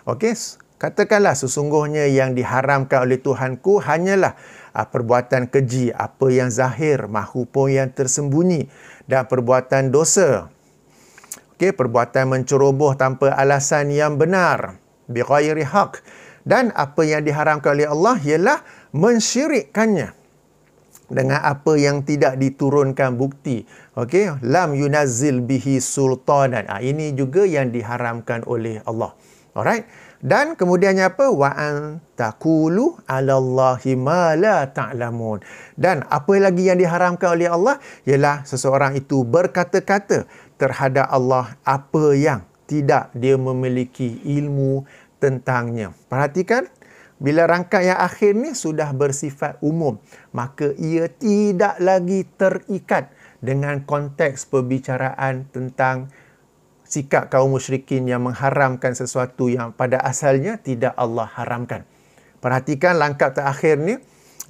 Okey. Katakanlah sesungguhnya yang diharamkan oleh Tuhanku hanyalah perbuatan keji, apa yang zahir mahupun yang tersembunyi, dan perbuatan dosa. Okey, perbuatan menceroboh tanpa alasan yang benar, bighairi haq. Dan apa yang diharamkan oleh Allah ialah mensyirikkannya dengan apa yang tidak diturunkan bukti. Okey, lam yunazzil bihi sultanan. Ini juga yang diharamkan oleh Allah. Alright. Dan kemudiannya apa? Wa an taqulu 'alallahi ma la ta'lamun. Dan apa lagi yang diharamkan oleh Allah ialah seseorang itu berkata-kata terhadap Allah apa yang tidak dia memiliki ilmu tentangnya. Perhatikan, Bila rangkap yang akhir ni sudah bersifat umum, maka ia tidak lagi terikat dengan konteks perbicaraan tentang sikap kaum musyrikin yang mengharamkan sesuatu yang pada asalnya tidak Allah haramkan. Perhatikan rangkap terakhir ni,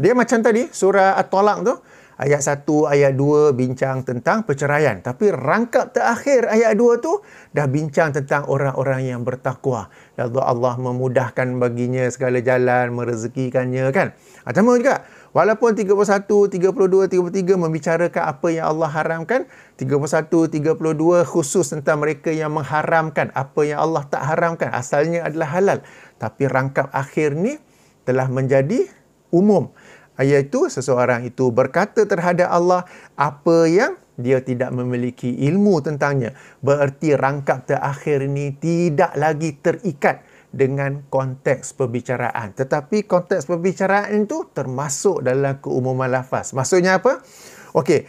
dia macam tadi surah At-Talaq tu, ayat 1, ayat 2 bincang tentang perceraian. Tapi rangkap terakhir ayat 2 tu dah bincang tentang orang-orang yang bertakwa. Ya Allah memudahkan baginya segala jalan, merezekikannya kan. Sama juga. Walaupun 31, 32, 33 membicarakan apa yang Allah haramkan, 31, 32 khusus tentang mereka yang mengharamkan apa yang Allah tak haramkan. Asalnya adalah halal. Tapi rangkap akhir ni telah menjadi umum. Iaitu seseorang itu berkata terhadap Allah apa yang dia tidak memiliki ilmu tentangnya. Bererti rangkap terakhir ini tidak lagi terikat dengan konteks perbicaraan. Tetapi konteks perbicaraan itu termasuk dalam keumuman lafaz. Maksudnya apa? Okey.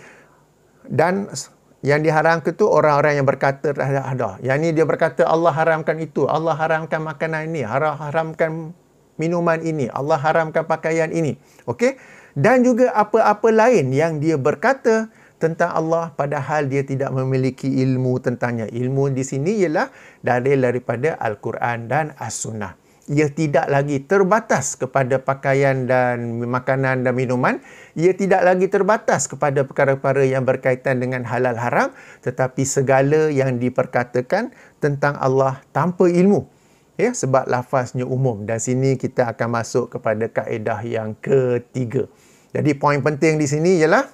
Dan yang diharamkan itu orang-orang yang berkata terhadap Allah. Yang ni dia berkata Allah haramkan itu, Allah haramkan makanan ini, haramkan minuman ini, Allah haramkan pakaian ini. Okey? Dan juga apa-apa lain yang dia berkata tentang Allah padahal dia tidak memiliki ilmu tentangnya. Ilmu di sini ialah daripada Al-Quran dan As-Sunnah. Ia tidak lagi terbatas kepada pakaian dan makanan dan minuman. Ia tidak lagi terbatas kepada perkara-perkara yang berkaitan dengan halal haram, tetapi segala yang diperkatakan tentang Allah tanpa ilmu. Ya, sebab lafaznya umum. Dan sini kita akan masuk kepada kaedah yang ketiga. Jadi poin penting di sini ialah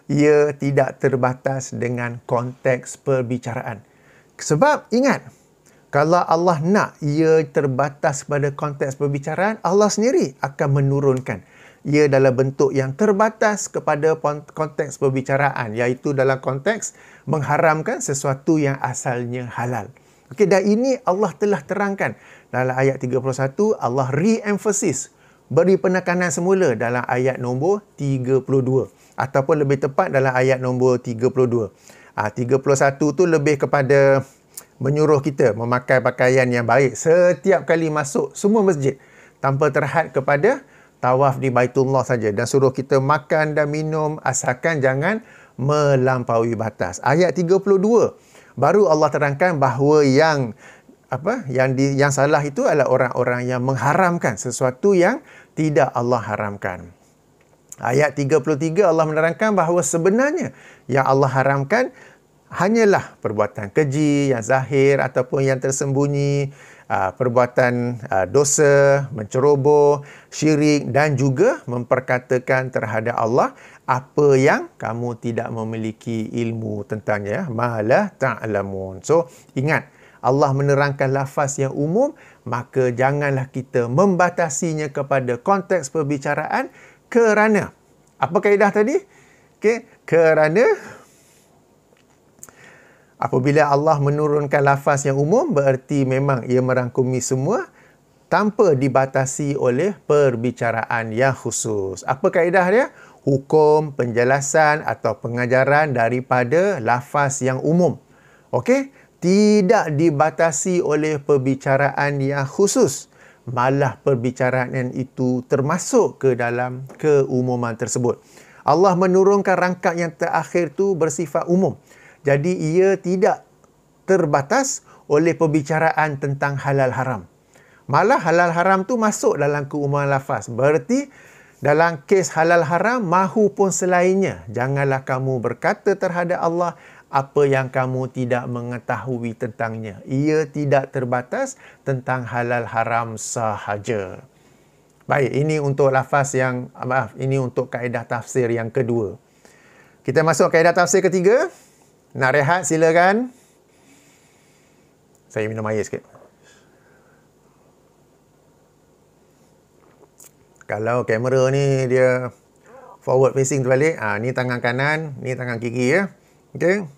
ia tidak terbatas dengan konteks perbicaraan. Sebab ingat, kalau Allah nak ia terbatas pada konteks perbicaraan, Allah sendiri akan menurunkan ia dalam bentuk yang terbatas kepada konteks perbicaraan, iaitu dalam konteks mengharamkan sesuatu yang asalnya halal. Okey, dan ini Allah telah terangkan dalam ayat 31, Allah re-emphasis, beri penekanan semula dalam ayat nombor 32 ataupun lebih tepat dalam ayat nombor 32. 31 tu lebih kepada menyuruh kita memakai pakaian yang baik setiap kali masuk semua masjid tanpa terhad kepada tawaf di Baitullah saja, dan suruh kita makan dan minum asalkan jangan melampaui batas. Ayat 32 baru Allah terangkan bahawa yang salah itu adalah orang-orang yang mengharamkan sesuatu yang tidak Allah haramkan. Ayat 33 Allah menerangkan bahawa sebenarnya yang Allah haramkan hanyalah perbuatan keji yang zahir ataupun yang tersembunyi, perbuatan dosa, menceroboh, syirik dan juga memperkatakan terhadap Allah apa yang kamu tidak memiliki ilmu tentangnya, malah ta'lamun. So, ingat, Allah menerangkan lafaz yang umum, maka janganlah kita membatasinya kepada konteks perbicaraan kerana, apa kaedah tadi? Okay, kerana apabila Allah menurunkan lafaz yang umum, bererti memang ia merangkumi semua tanpa dibatasi oleh perbicaraan yang khusus. Apa kaedah dia? Hukum, penjelasan atau pengajaran daripada lafaz yang umum. Okey? Tidak dibatasi oleh perbicaraan yang khusus. Malah perbicaraan itu termasuk ke dalam keumuman tersebut. Allah menurunkan rangkap yang terakhir tu bersifat umum. Jadi ia tidak terbatas oleh perbicaraan tentang halal haram. Malah halal haram tu masuk dalam keumuman lafaz. Berarti dalam kes halal haram mahupun selainnya, janganlah kamu berkata terhadap Allah apa yang kamu tidak mengetahui tentangnya. Ia tidak terbatas tentang halal haram sahaja. Baik, ini untuk lafaz ini untuk kaedah tafsir yang kedua. Kita masuk kaedah tafsir ketiga. Nak rehat silakan. Saya minum air sikit. Kalau kamera ni dia forward facing terbalik, ni tangan kanan, ni tangan kiri ya. Okey.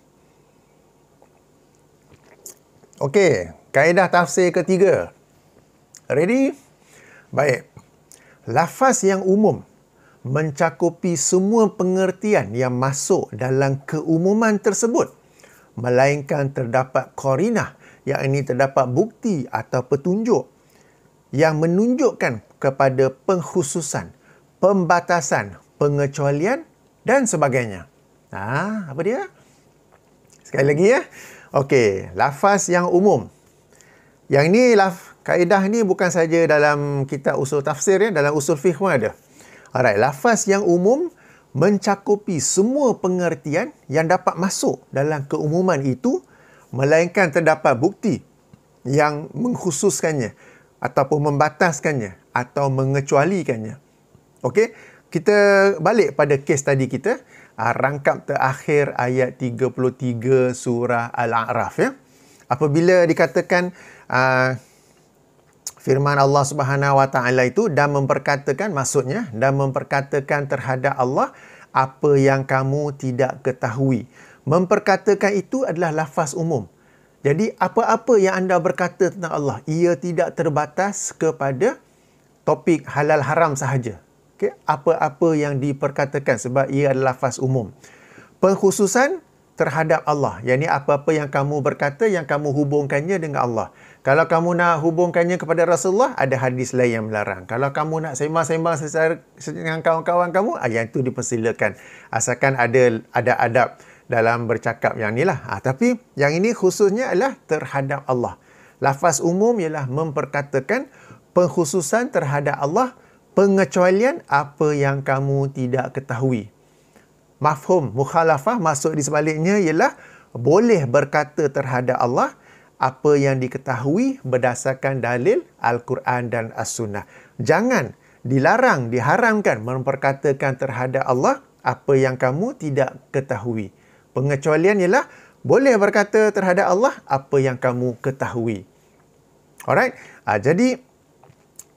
Okey, kaedah tafsir ketiga. Ready? Baik. Lafaz yang umum mencakupi semua pengertian yang masuk dalam keumuman tersebut, melainkan terdapat qarinah, yakni terdapat bukti atau petunjuk yang menunjukkan kepada pengkhususan, pembatasan, pengecualian dan sebagainya. Apa dia? Sekali lagi ya. Okey, lafaz yang umum. Yang ni kaedah ni bukan saja dalam kitab usul tafsir ya, dalam usul fiqh pun ada. Alright, lafaz yang umum mencakupi semua pengertian yang dapat masuk dalam keumuman itu, melainkan terdapat bukti yang mengkhususkannya ataupun membataskannya atau mengecualikannya. Okey, kita balik pada kes tadi kita, rangkap terakhir ayat 33 surah Al-A'raf ya. Apabila dikatakan firman Allah Subhanahu Wa Taala itu dan memperkatakan, maksudnya dan memperkatakan terhadap Allah apa yang kamu tidak ketahui. Memperkatakan itu adalah lafaz umum. Jadi apa-apa yang anda berkata tentang Allah, ia tidak terbatas kepada topik halal haram sahaja. Okay? Apa-apa yang diperkatakan sebab ia adalah lafaz umum. Pengkhususan terhadap Allah. Yang ini apa-apa yang kamu berkata, yang kamu hubungkannya dengan Allah. Kalau kamu nak hubungkannya kepada Rasulullah, ada hadis lain yang melarang. Kalau kamu nak sembang-sembang secara dengan kawan-kawan kamu, yang itu dipersilakan. Asalkan ada adab dalam bercakap yang inilah. Tapi yang ini khususnya adalah terhadap Allah. Lafaz umum ialah memperkatakan, pengkhususan terhadap Allah, pengecualian apa yang kamu tidak ketahui. Mafhum mukhalafah, maksud di sebaliknya ialah boleh berkata terhadap Allah apa yang diketahui berdasarkan dalil Al-Quran dan As-Sunnah. Jangan, dilarang, diharamkan memperkatakan terhadap Allah apa yang kamu tidak ketahui. Pengecualian ialah boleh berkata terhadap Allah apa yang kamu ketahui. Alright? Jadi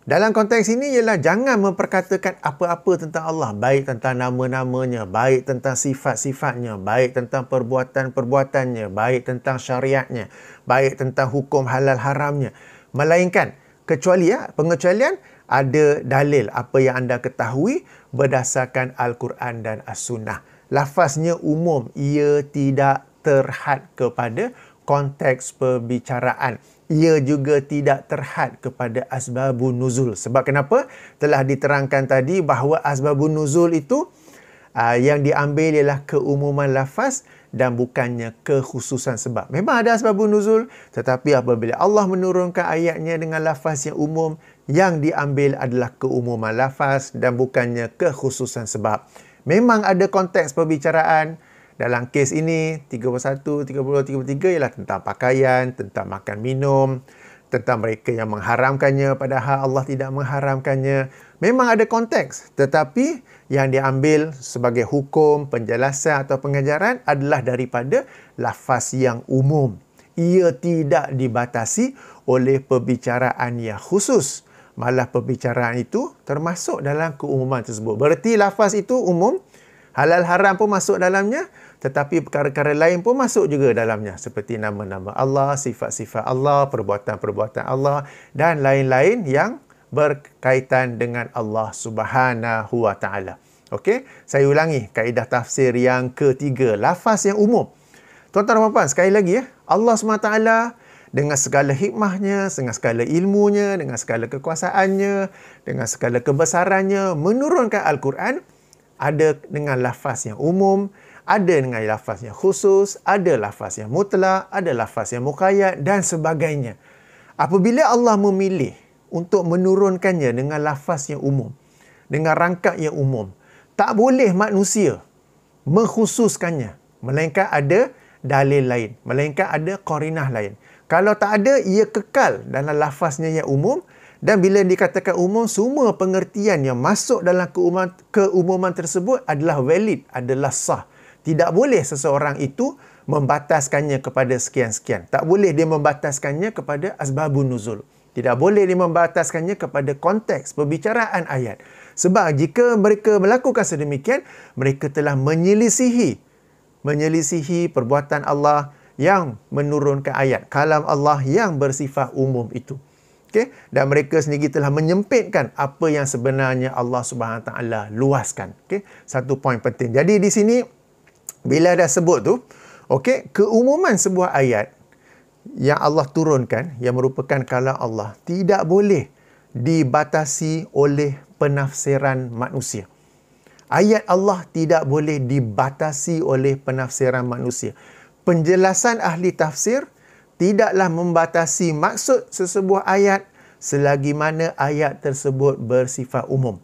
dalam konteks ini ialah jangan memperkatakan apa-apa tentang Allah, baik tentang nama-namanya, baik tentang sifat-sifatnya, baik tentang perbuatan-perbuatannya, baik tentang syariatnya, baik tentang hukum halal haramnya. Melainkan, kecuali pengecualian ada dalil apa yang anda ketahui berdasarkan Al-Quran dan As-Sunnah. Lafaznya umum, ia tidak terhad kepada konteks perbicaraan. Ia juga tidak terhad kepada asbabun nuzul. Sebab kenapa? Telah diterangkan tadi bahawa asbabun nuzul itu yang diambil ialah keumuman lafaz dan bukannya kekhususan sebab. Memang ada asbabun nuzul, tetapi apabila Allah menurunkan ayatnya dengan lafaz yang umum, yang diambil adalah keumuman lafaz dan bukannya kekhususan sebab. Memang ada konteks perbicaraan. Dalam kes ini, 31, 30, 33 ialah tentang pakaian, tentang makan minum, tentang mereka yang mengharamkannya padahal Allah tidak mengharamkannya. Memang ada konteks, tetapi yang diambil sebagai hukum, penjelasan atau pengajaran adalah daripada lafaz yang umum. Ia tidak dibatasi oleh perbicaraan yang khusus. Malah perbicaraan itu termasuk dalam keumuman tersebut. Berarti lafaz itu umum, halal haram pun masuk dalamnya, tetapi perkara-perkara lain pun masuk juga dalamnya. Seperti nama-nama Allah, sifat-sifat Allah, perbuatan-perbuatan Allah dan lain-lain yang berkaitan dengan Allah Subhanahu Wa Taala. Okey, saya ulangi kaedah tafsir yang ketiga, lafaz yang umum. Tuan-tuan dan puan-puan, sekali lagi Allah Subhanahu Wa Taala dengan segala hikmahnya, dengan segala ilmunya, dengan segala kekuasaannya, dengan segala kebesarannya menurunkan Al-Quran ada dengan lafaz yang umum, ada dengan lafaz yang khusus, ada lafaz yang mutlak, ada lafaz yang muqayyad dan sebagainya. Apabila Allah memilih untuk menurunkannya dengan lafaz yang umum, dengan rangkap yang umum, tak boleh manusia mengkhususkannya, melainkan ada dalil lain, melainkan ada qarinah lain. Kalau tak ada, ia kekal dalam lafaznya yang umum. Dan bila dikatakan umum, semua pengertian yang masuk dalam keumuman tersebut adalah valid, adalah sah. Tidak boleh seseorang itu membataskannya kepada sekian-sekian. Tak boleh dia membataskannya kepada asbabun nuzul. Tidak boleh dia membataskannya kepada konteks perbicaraan ayat. Sebab jika mereka melakukan sedemikian, mereka telah menyelisihi perbuatan Allah yang menurunkan ayat. Kalam Allah yang bersifat umum itu. Okay? Dan mereka sendiri telah menyempitkan apa yang sebenarnya Allah Subhanahu Wa Taala luaskan. Okay? Satu poin penting. Jadi di sini bila dah sebut tu, okay, keumuman sebuah ayat yang Allah turunkan yang merupakan kalam Allah tidak boleh dibatasi oleh penafsiran manusia. Ayat Allah tidak boleh dibatasi oleh penafsiran manusia. Penjelasan ahli tafsir tidaklah membatasi maksud sesebuah ayat selagi mana ayat tersebut bersifat umum.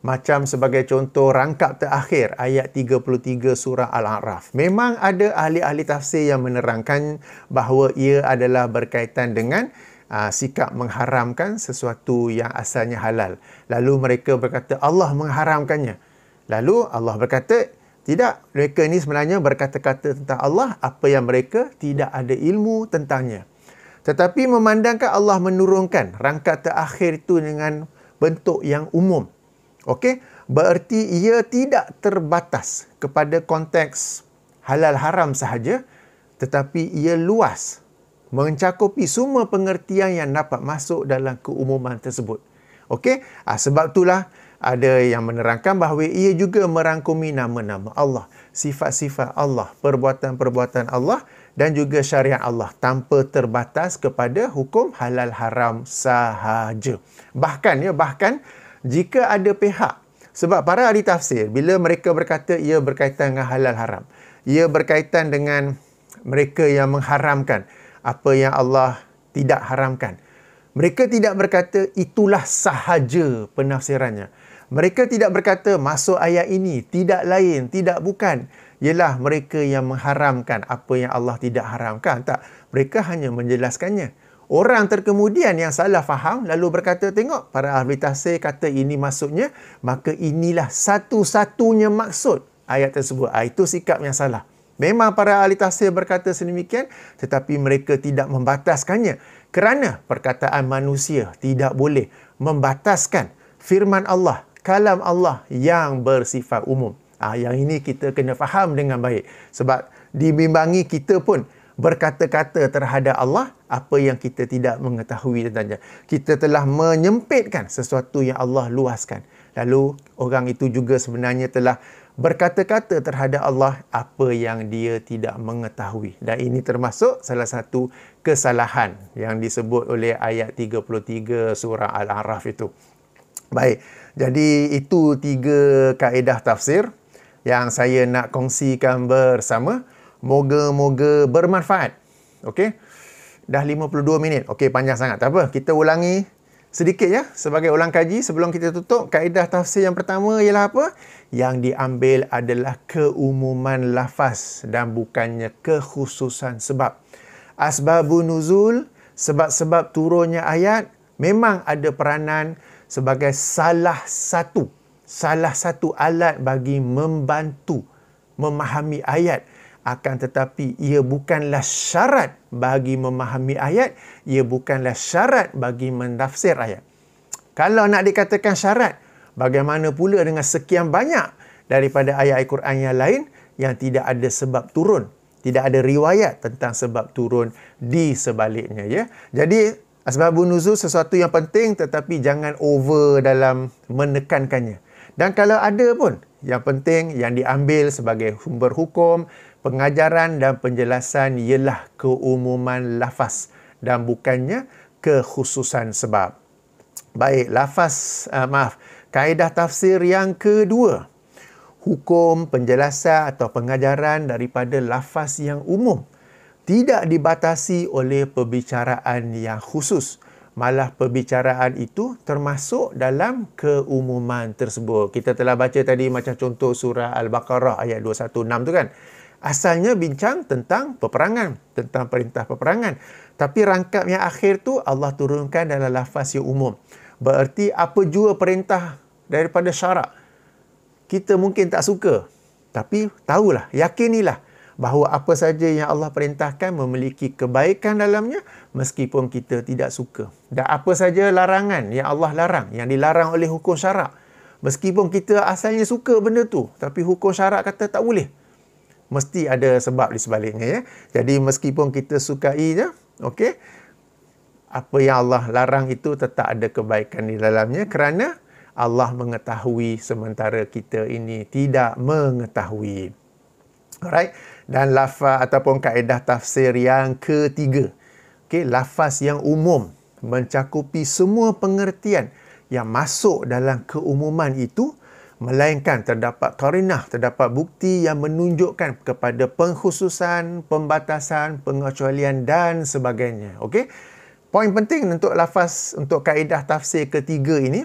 Macam sebagai contoh rangkap terakhir ayat 33 surah Al-A'raf. Memang ada ahli-ahli tafsir yang menerangkan bahawa ia adalah berkaitan dengan sikap mengharamkan sesuatu yang asalnya halal. Lalu mereka berkata Allah mengharamkannya. Lalu Allah berkata, tidak, mereka ini sebenarnya berkata-kata tentang Allah apa yang mereka tidak ada ilmu tentangnya. Tetapi memandangkan Allah menurunkan rangkap terakhir itu dengan bentuk yang umum. Okey, bererti ia tidak terbatas kepada konteks halal haram sahaja, tetapi ia luas, mencakupi semua pengertian yang dapat masuk dalam keumuman tersebut. Okey, sebab itulah ada yang menerangkan bahawa ia juga merangkumi nama-nama Allah, sifat-sifat Allah, perbuatan-perbuatan Allah dan juga syariat Allah tanpa terbatas kepada hukum halal haram sahaja. Bahkan jika ada pihak, sebab para ahli tafsir bila mereka berkata ia berkaitan dengan halal haram, ia berkaitan dengan mereka yang mengharamkan apa yang Allah tidak haramkan. Mereka tidak berkata itulah sahaja penafsirannya. Mereka tidak berkata masuk ayat ini, tidak lain, tidak bukan. Ialah mereka yang mengharamkan apa yang Allah tidak haramkan. Tak, mereka hanya menjelaskannya. Orang terkemudian yang salah faham lalu berkata, tengok para ahli tafsir kata ini maksudnya, maka inilah satu-satunya maksud ayat tersebut. Itu sikap yang salah. Memang para ahli tafsir berkata sedemikian, tetapi mereka tidak membataskannya. Kerana perkataan manusia tidak boleh membataskan firman Allah, kalam Allah yang bersifat umum. Yang ini kita kena faham dengan baik. Sebab dibimbangi kita pun berkata-kata terhadap Allah apa yang kita tidak mengetahui tentangnya. Kita telah menyempitkan sesuatu yang Allah luaskan. Lalu orang itu juga sebenarnya telah berkata-kata terhadap Allah apa yang dia tidak mengetahui. Dan ini termasuk salah satu kesalahan yang disebut oleh ayat 33 surah Al-A'raf itu. Baik, jadi itu 3 kaedah tafsir yang saya nak kongsikan bersama. Moga-moga bermanfaat. Okey. Dah 52 minit. Okey, panjang sangat. Tak apa, kita ulangi sedikit ya sebagai ulang kaji sebelum kita tutup. Kaedah tafsir yang pertama ialah apa? Yang diambil adalah keumuman lafaz dan bukannya kekhususan sebab. Asbabun nuzul, sebab-sebab turunnya ayat memang ada peranan sebagai salah satu alat bagi membantu memahami ayat. Akan tetapi ia bukanlah syarat bagi memahami ayat, ia bukanlah syarat bagi menafsir ayat. Kalau nak dikatakan syarat, bagaimana pula dengan sekian banyak daripada ayat Al-Quran yang lain yang tidak ada sebab turun, tidak ada riwayat tentang sebab turun di sebaliknya ya. Jadi asbabun nuzul sesuatu yang penting tetapi jangan over dalam menekankannya. Dan kalau ada pun yang penting yang diambil sebagai sumber hukum, pengajaran dan penjelasan ialah keumuman lafaz dan bukannya kekhususan sebab. Baik, kaedah tafsir yang kedua. Hukum, penjelasan atau pengajaran daripada lafaz yang umum tidak dibatasi oleh perbicaraan yang khusus. Malah perbicaraan itu termasuk dalam keumuman tersebut. Kita telah baca tadi macam contoh surah Al-Baqarah ayat 216 tu kan. Asalnya bincang tentang peperangan, tentang perintah peperangan. Tapi rangkap yang akhir tu Allah turunkan dalam lafaz yang umum. Bererti apa jua perintah daripada syarak, kita mungkin tak suka. Tapi tahulah, yakinilah bahawa apa saja yang Allah perintahkan memiliki kebaikan dalamnya meskipun kita tidak suka. Dan apa saja larangan yang Allah larang, yang dilarang oleh hukum syarak, meskipun kita asalnya suka benda tu, tapi hukum syarak kata tak boleh, mesti ada sebab di sebaliknya ya. Jadi meskipun kita sukai je, okey, apa yang Allah larang itu tetap ada kebaikan di dalamnya kerana Allah mengetahui sementara kita ini tidak mengetahui. Alright. Dan lafaz ataupun kaedah tafsir yang ketiga. Okey, lafaz yang umum mencakupi semua pengertian yang masuk dalam keumuman itu, melainkan terdapat qarinah, terdapat bukti yang menunjukkan kepada pengkhususan, pembatasan, pengecualian dan sebagainya. Okey. Poin penting untuk lafaz, untuk kaedah tafsir ketiga ini,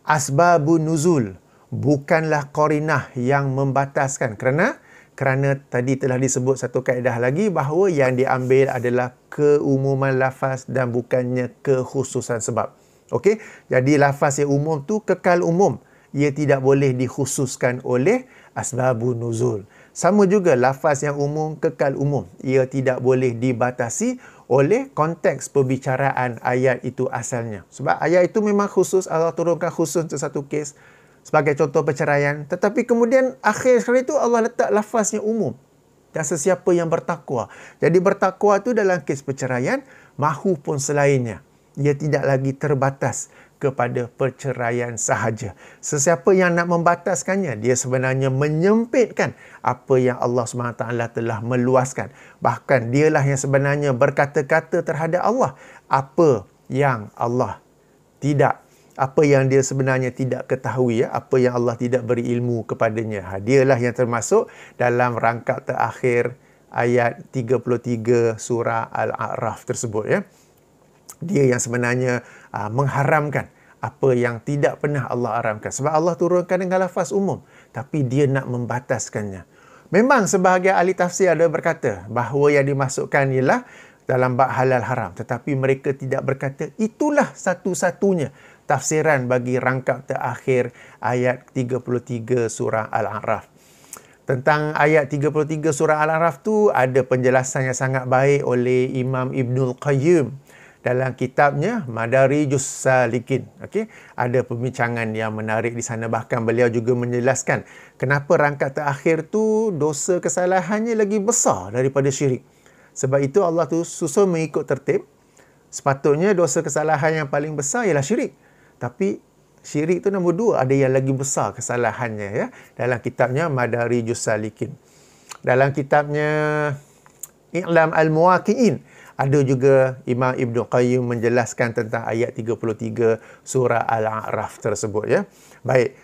asbabun nuzul bukanlah qarinah yang membataskan, kerana tadi telah disebut satu kaedah lagi bahawa yang diambil adalah keumuman lafaz dan bukannya kekhususan sebab. Okey, jadi lafaz yang umum tu kekal umum. Ia tidak boleh dikhususkan oleh asbabun nuzul. Sama juga lafaz yang umum kekal umum. Ia tidak boleh dibatasi oleh konteks perbicaraan ayat itu asalnya. Sebab ayat itu memang khusus, Allah turunkan khusus untuk satu kes. Sebagai contoh perceraian. Tetapi kemudian akhir sekali itu Allah letak lafaz yang umum. Dan sesiapa yang bertakwa. Jadi bertakwa itu dalam kes perceraian, mahupun selainnya. Ia tidak lagi terbatas kepada perceraian sahaja. Sesiapa yang nak membataskannya, dia sebenarnya menyempitkan apa yang Allah SWT telah meluaskan. Bahkan dialah yang sebenarnya berkata-kata terhadap Allah apa yang Allah tidak, apa yang dia sebenarnya tidak ketahui, apa yang Allah tidak beri ilmu kepadanya. Dialah yang termasuk dalam rangkap terakhir ayat 33 surah Al-A'raf tersebut, ya. Dia yang sebenarnya mengharamkan apa yang tidak pernah Allah haramkan. Sebab Allah turunkan dengan lafaz umum, tapi dia nak membataskannya. Memang sebahagian ahli tafsir ada berkata bahawa yang dimasukkan ialah dalam bab halal haram. Tetapi mereka tidak berkata itulah satu-satunya tafsiran bagi rangkap terakhir ayat 33 surah Al-A'raf. Tentang ayat 33 surah Al-A'raf tu ada penjelasan yang sangat baik oleh Imam Ibnul Qayyim dalam kitabnya Madarijus Salikin. Okey, ada pembincangan yang menarik di sana. Bahkan beliau juga menjelaskan kenapa rangkap terakhir tu dosa kesalahannya lagi besar daripada syirik. Sebab itu Allah tu susun mengikut tertib. Sepatutnya dosa kesalahan yang paling besar ialah syirik. Tapi syirik tu nombor 2, ada yang lagi besar kesalahannya, ya. Dalam kitabnya Madarijus Salikin. Dalam kitabnya I'lam Al-Muwaqi'in ada juga Imam Ibn Qayyim menjelaskan tentang ayat 33 surah Al-A'raf tersebut, ya. Baik,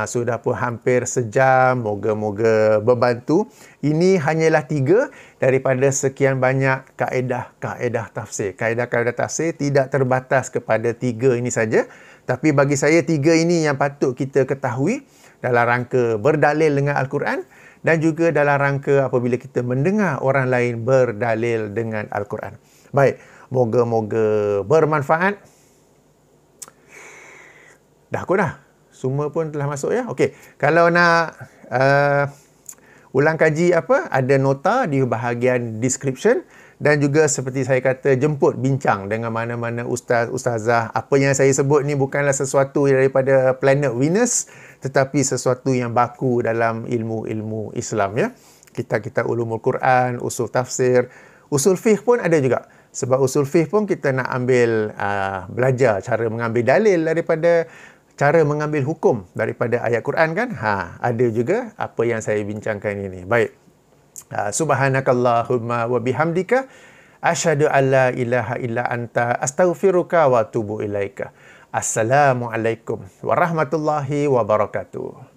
sudah pun hampir sejam. Moga-moga berbantu. Ini hanyalah 3 daripada sekian banyak kaedah-kaedah tafsir. Kaedah-kaedah tafsir tidak terbatas kepada 3 ini saja. Tapi bagi saya 3 ini yang patut kita ketahui dalam rangka berdalil dengan Al-Quran dan juga dalam rangka apabila kita mendengar orang lain berdalil dengan Al-Quran. Baik, moga-moga bermanfaat. Dah kot dah. Semua pun telah masuk, ya. Okey, kalau nak ulang kaji apa, ada nota di bahagian description. Dan juga seperti saya kata, jemput bincang dengan mana-mana ustaz, ustazah. Apa yang saya sebut ni bukanlah sesuatu daripada planet Venus, tetapi sesuatu yang baku dalam ilmu-ilmu Islam, ya. Kitab-kitab ulumul Quran, usul tafsir, usul fiqh pun ada juga. Sebab usul fiqh pun kita nak ambil, belajar cara mengambil dalil daripada cara mengambil hukum daripada ayat Quran, kan. Ada juga apa yang saya bincangkan ini. Baik. Subhanakallahumma wa bihamdika asyhadu an la ilaha illa anta astaghfiruka wa atubu ilaika. Assalamualaikum warahmatullahi wabarakatuh.